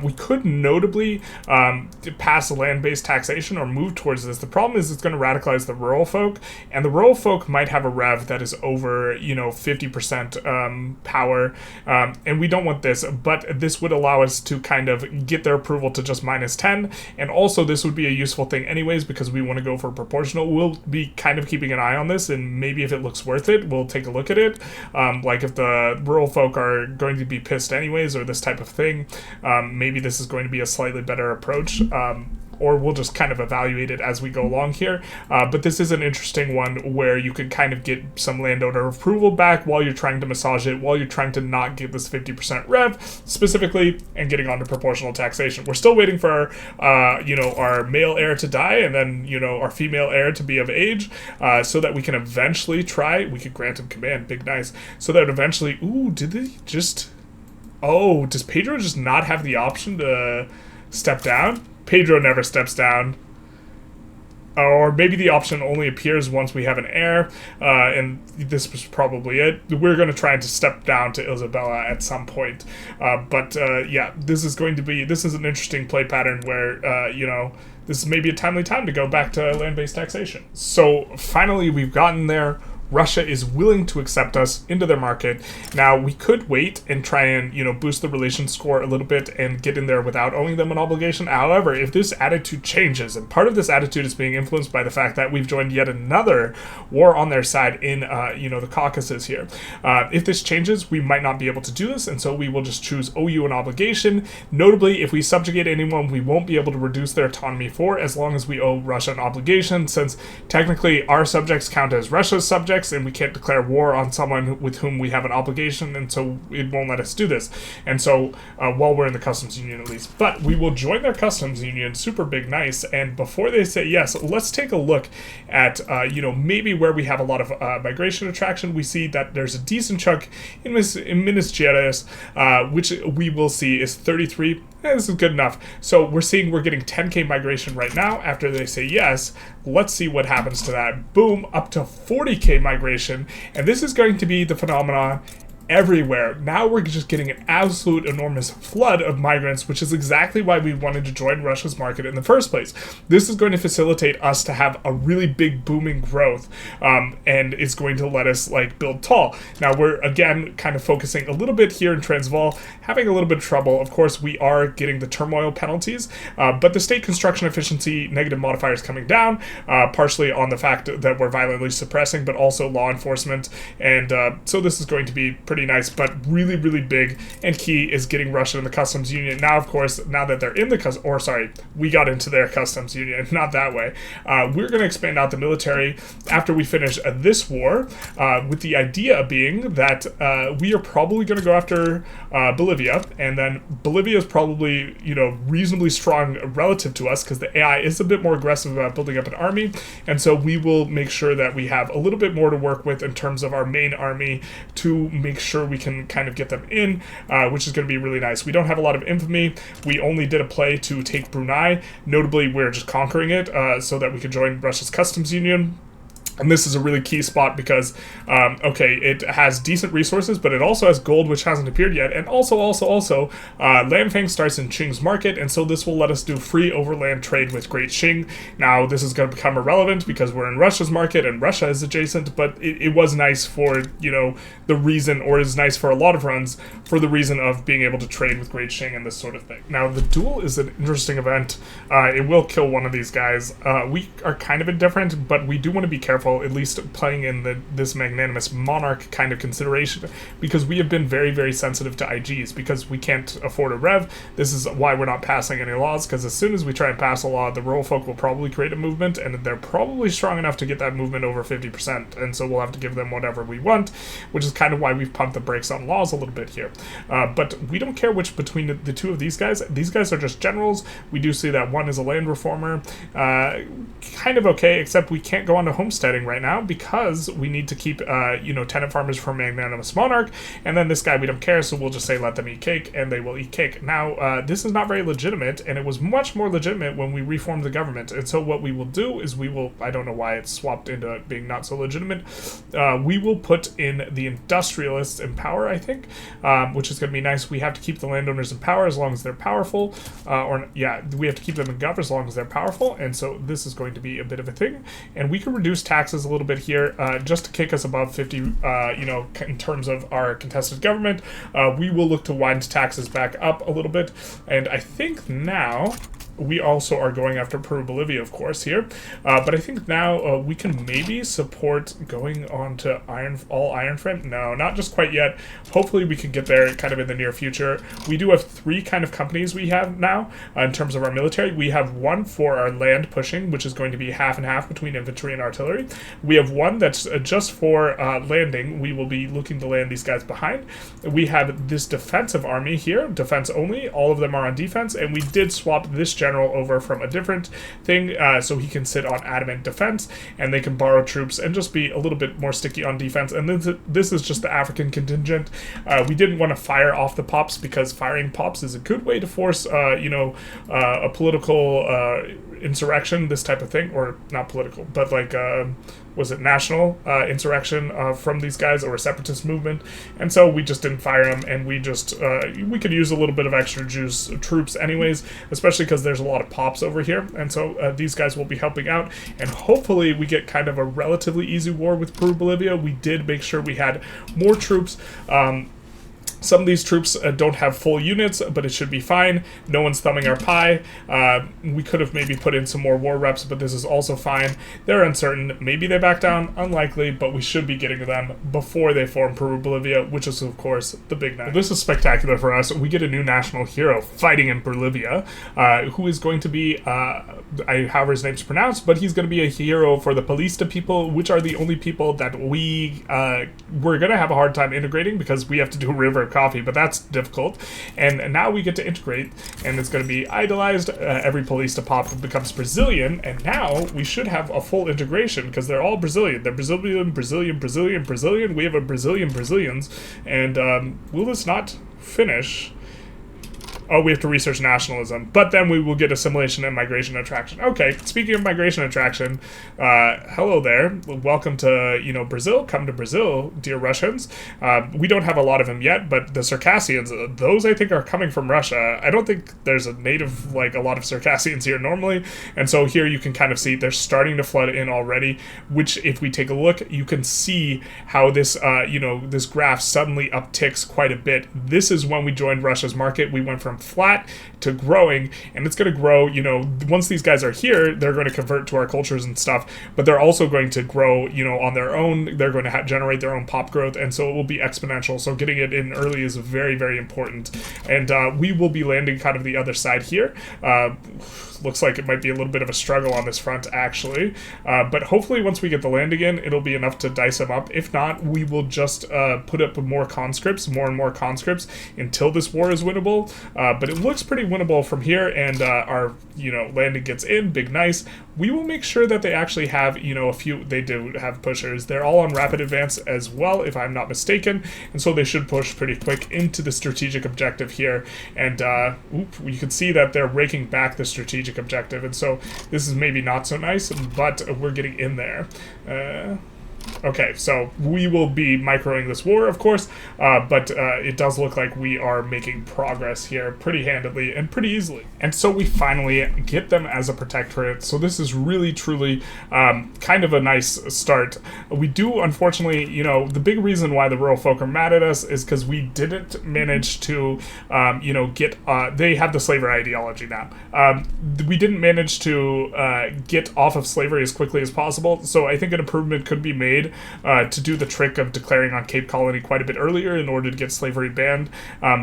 We could notably pass land-based taxation or move towards this. The problem is it's going to radicalize the rural folk, and the rural folk might have a rev that is over 50% power, and we don't want this, but this would allow us to kind of get their approval to just -10, and also this would be a useful thing anyways because we want to go for proportional. We'll be kind of keeping an eye on this, and maybe if it looks worth it, we'll take a look at it. Like if the rural folk are going to be pissed anyways or this type of thing, maybe this is going to be a slightly better approach. or we'll just kind of evaluate it as we go along here. But this is an interesting one where you can kind of get some landowner approval back while you're trying to massage it, while you're trying to not give this 50% rev specifically, and getting on to proportional taxation. We're still waiting for our, our male heir to die, and then, our female heir to be of age, so that we can eventually we could grant him command, big nice, so that eventually, did they just, does Pedro just not have the option to step down? Pedro never steps down. Or maybe the option only appears once we have an heir, and this was probably it. We're going to try to step down to Isabella at some point. Yeah, this is an interesting play pattern where, this is maybe a timely time to go back to land-based taxation. So finally, we've gotten there. Russia is willing to accept us into their market. Now, we could wait and try and, boost the relations score a little bit and get in there without owing them an obligation. However, if this attitude changes, and part of this attitude is being influenced by the fact that we've joined yet another war on their side in, the Caucasus here. If this changes, we might not be able to do this, and so we will just choose owe you an obligation. Notably, if we subjugate anyone, we won't be able to reduce their autonomy for as long as we owe Russia an obligation, since technically our subjects count as Russia's subjects, and we can't declare war on someone with whom we have an obligation, and so it won't let us do this. And so, while we're in the customs union at least. But we will join their customs union, super big nice, and before they say yes, let's take a look at, maybe where we have a lot of migration attraction. We see that there's a decent chunk in Minas Gerais, which we will see is 33. This is good enough. So we're getting 10k migration right now. After they say yes, let's see what happens to that. Boom, up to 40k migration. And this is going to be the phenomenon everywhere. Now we're just getting an absolute enormous flood of migrants, which is exactly why we wanted to join Russia's market in the first place. This is going to facilitate us to have a really big booming growth, and it's going to let us build tall. Now we're again kind of focusing a little bit here in Transvaal, having a little bit of trouble. Of course, we are getting the turmoil penalties, but the state construction efficiency negative modifier is coming down, partially on the fact that we're violently suppressing, but also law enforcement, and so this is going to be pretty nice, but really, really big and key is getting Russia in the customs union. Now, of course, now that they're in the we got into their customs union, not that way. We're going to expand out the military after we finish this war, with the idea being that we are probably going to go after Bolivia, and then Bolivia is probably, reasonably strong relative to us because the AI is a bit more aggressive about building up an army, and so we will make sure that we have a little bit more to work with in terms of our main army to make sure we can kind of get them in, which is going to be really nice. We don't have a lot of infamy. We only did a play to take Brunei. Notably, we're just conquering it so that we could join Russia's customs union. And this is a really key spot because, it has decent resources, but it also has gold, which hasn't appeared yet. And also, Lanfang starts in Qing's market, and so this will let us do free overland trade with Great Qing. Now, this is going to become irrelevant because we're in Russia's market, and Russia is adjacent, but it was nice for, the reason, or is nice for a lot of runs, for the reason of being able to trade with Great Qing and this sort of thing. Now, the duel is an interesting event. It will kill one of these guys. We are kind of indifferent, but we do want to be careful, at least playing in this magnanimous monarch kind of consideration, because we have been very, very sensitive to IGs, because we can't afford a rev. This is why we're not passing any laws, because as soon as we try and pass a law, the rural folk will probably create a movement, and they're probably strong enough to get that movement over 50%, and so we'll have to give them whatever we want, which is kind of why we've pumped the brakes on laws a little bit here. But we don't care which between the two of these guys. These guys are just generals. We do see that one is a land reformer. Kind of okay, except we can't go on to homesteading right now because we need to keep, tenant farmers for magnanimous monarch, and then this guy we don't care, so we'll just say let them eat cake, and they will eat cake. Now, this is not very legitimate, and it was much more legitimate when we reformed the government, and so what we will do is I don't know why it's swapped into being not so legitimate, we will put in the industrialists in power, I think, which is going to be nice. We have to keep the landowners in power as long as they're powerful, we have to keep them in gov as long as they're powerful, and so this is going to be a bit of a thing, and we can reduce taxes a little bit here, just to kick us above 50, in terms of our contested government. We will look to wind taxes back up a little bit, and I think now we also are going after Peru, Bolivia, of course, here. But I think now we can maybe support going on to all iron frame. No, not just quite yet. Hopefully we can get there kind of in the near future. We do have 3 kind of companies we have now in terms of our military. We have one for our land pushing, which is going to be half and half between infantry and artillery. We have one that's just for landing. We will be looking to land these guys behind. We have this defensive army here, defense only. All of them are on defense, and we did swap this general over from a different thing so he can sit on adamant defense, and they can borrow troops and just be a little bit more sticky on defense. And this is just the African contingent. We didn't want to fire off the pops because firing pops is a good way to force, a political insurrection, this type of thing, or not political, but like was it national insurrection from these guys, or a separatist movement. And so we just didn't fire them, and we just we could use a little bit of extra juice troops anyways, especially because there's a lot of pops over here. And so these guys will be helping out, and hopefully we get kind of a relatively easy war with Peru, Bolivia. We did make sure we had more troops. Some of these troops don't have full units, but it should be fine. No one's thumbing our pie. We could have maybe put in some more war reps, but this is also fine. They're uncertain. Maybe they back down. Unlikely, but we should be getting to them before they form Peru, Bolivia, which is, of course, the big nine. This is spectacular for us. We get a new national hero fighting in Bolivia, who is going to be, however his name's pronounced, but he's going to be a hero for the Palista people, which are the only people that we're going to have a hard time integrating because we have to do river coffee, but that's difficult. And now we get to integrate, and it's going to be idolized. Every Paulista pop becomes Brazilian, and now we should have a full integration because they're all Brazilian. They're Brazilian, Brazilian, Brazilian, Brazilian. We have a Brazilians, and will this not finish? Oh, we have to research nationalism, but then we will get assimilation and migration attraction. Okay, speaking of migration attraction, hello there. Welcome to, Brazil. Come to Brazil, dear Russians. We don't have a lot of them yet, but the Circassians, those I think are coming from Russia. I don't think there's a native, a lot of Circassians here normally, and so here you can kind of see they're starting to flood in already, which if we take a look, you can see how this, this graph suddenly upticks quite a bit. This is when we joined Russia's market. We went from flat to growing, and it's going to grow. Once these guys are here, they're going to convert to our cultures and stuff, but they're also going to grow on their own. They're going to generate their own pop growth, and so it will be exponential. So getting it in early is very, very important. And we will be landing kind of the other side here. Looks like it might be a little bit of a struggle on this front, actually. But hopefully once we get the land again, it'll be enough to dice them up. If not, we will just put up more and more conscripts until this war is winnable. But it looks pretty winnable from here, and our, landing gets in, big nice. We will make sure that they actually have, a few, they do have pushers. They're all on rapid advance as well, if I'm not mistaken. And so they should push pretty quick into the strategic objective here. And you can see that they're raking back the strategic objective, and so this is maybe not so nice, but we're getting in there. Okay, so we will be microing this war, of course, but it does look like we are making progress here pretty handedly and pretty easily. And so we finally get them as a protectorate, so this is really, truly kind of a nice start. We do, unfortunately, the big reason why the rural folk are mad at us is because we didn't manage to, get, they have the slavery ideology now. We didn't manage to get off of slavery as quickly as possible, so I think an improvement could be made to do the trick of declaring on Cape Colony quite a bit earlier in order to get slavery banned,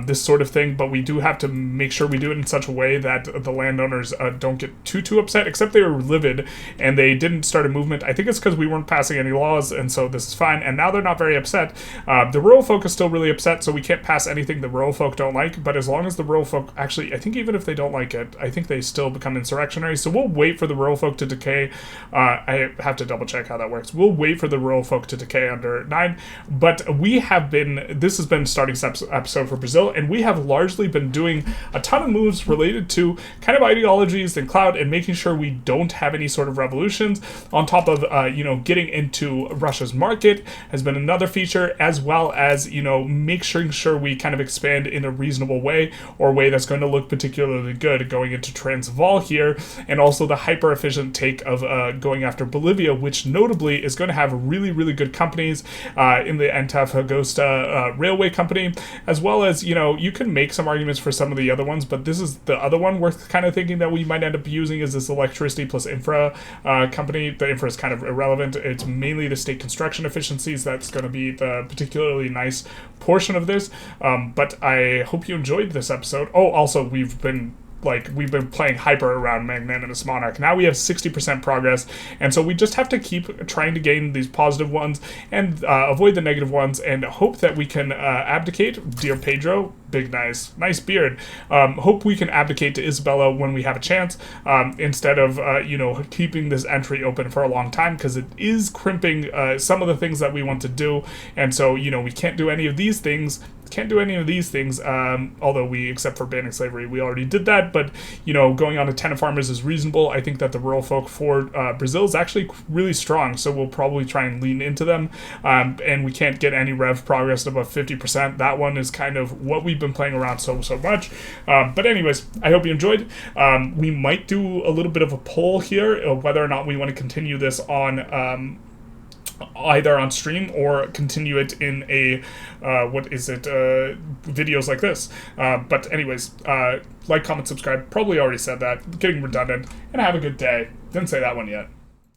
this sort of thing. But we do have to make sure we do it in such a way that the landowners don't get too upset, except they were livid and they didn't start a movement. I think it's because we weren't passing any laws, and so this is fine, and now they're not very upset. The rural folk is still really upset, so we can't pass anything the rural folk don't like, but as long as the rural folk, actually, I think even if they don't like it, I think they still become insurrectionary, so we'll wait for the rural folk to decay. I have to double check how that works. We'll wait for the rural folk to decay under 9, but we have been, this has been starting steps episode for Brazil, and we have largely been doing a ton of moves related to kind of ideologies and cloud and making sure we don't have any sort of revolutions, on top of getting into Russia's market has been another feature, as well as making sure we kind of expand in a reasonable way, or a way that's going to look particularly good going into Transvaal here, and also the hyper efficient take of going after Bolivia, which notably is going to have really really, really good companies in the Antofagasta railway company, as well as, you know, you can make some arguments for some of the other ones, but this is the other one worth kind of thinking that we might end up using is this electricity plus infra company. The infra is kind of irrelevant. It's mainly the state construction efficiencies that's going to be the particularly nice portion of this. But I hope you enjoyed this episode. Oh, also, we've been playing hyper around Magnanimous Monarch. Now we have 60% progress, and so we just have to keep trying to gain these positive ones and avoid the negative ones, and hope that we can abdicate. Dear Pedro, big nice beard. Hope we can abdicate to Isabella when we have a chance, instead of keeping this entry open for a long time, because it is crimping some of the things that we want to do, and so we can't do any of these things. Although except for banning slavery, we already did that, but going on to tenant farmers is reasonable. I think that the rural folk for Brazil is actually really strong, so we'll probably try and lean into them, and we can't get any rev progress above 50%. That one is kind of what we've been playing around so much, but anyways, I hope you enjoyed. We might do a little bit of a poll here, whether or not we want to continue this on either on stream or continue it in a videos like this, but anyways, like, comment, subscribe. Probably already said that, getting redundant, and have a good day. Didn't say that one yet.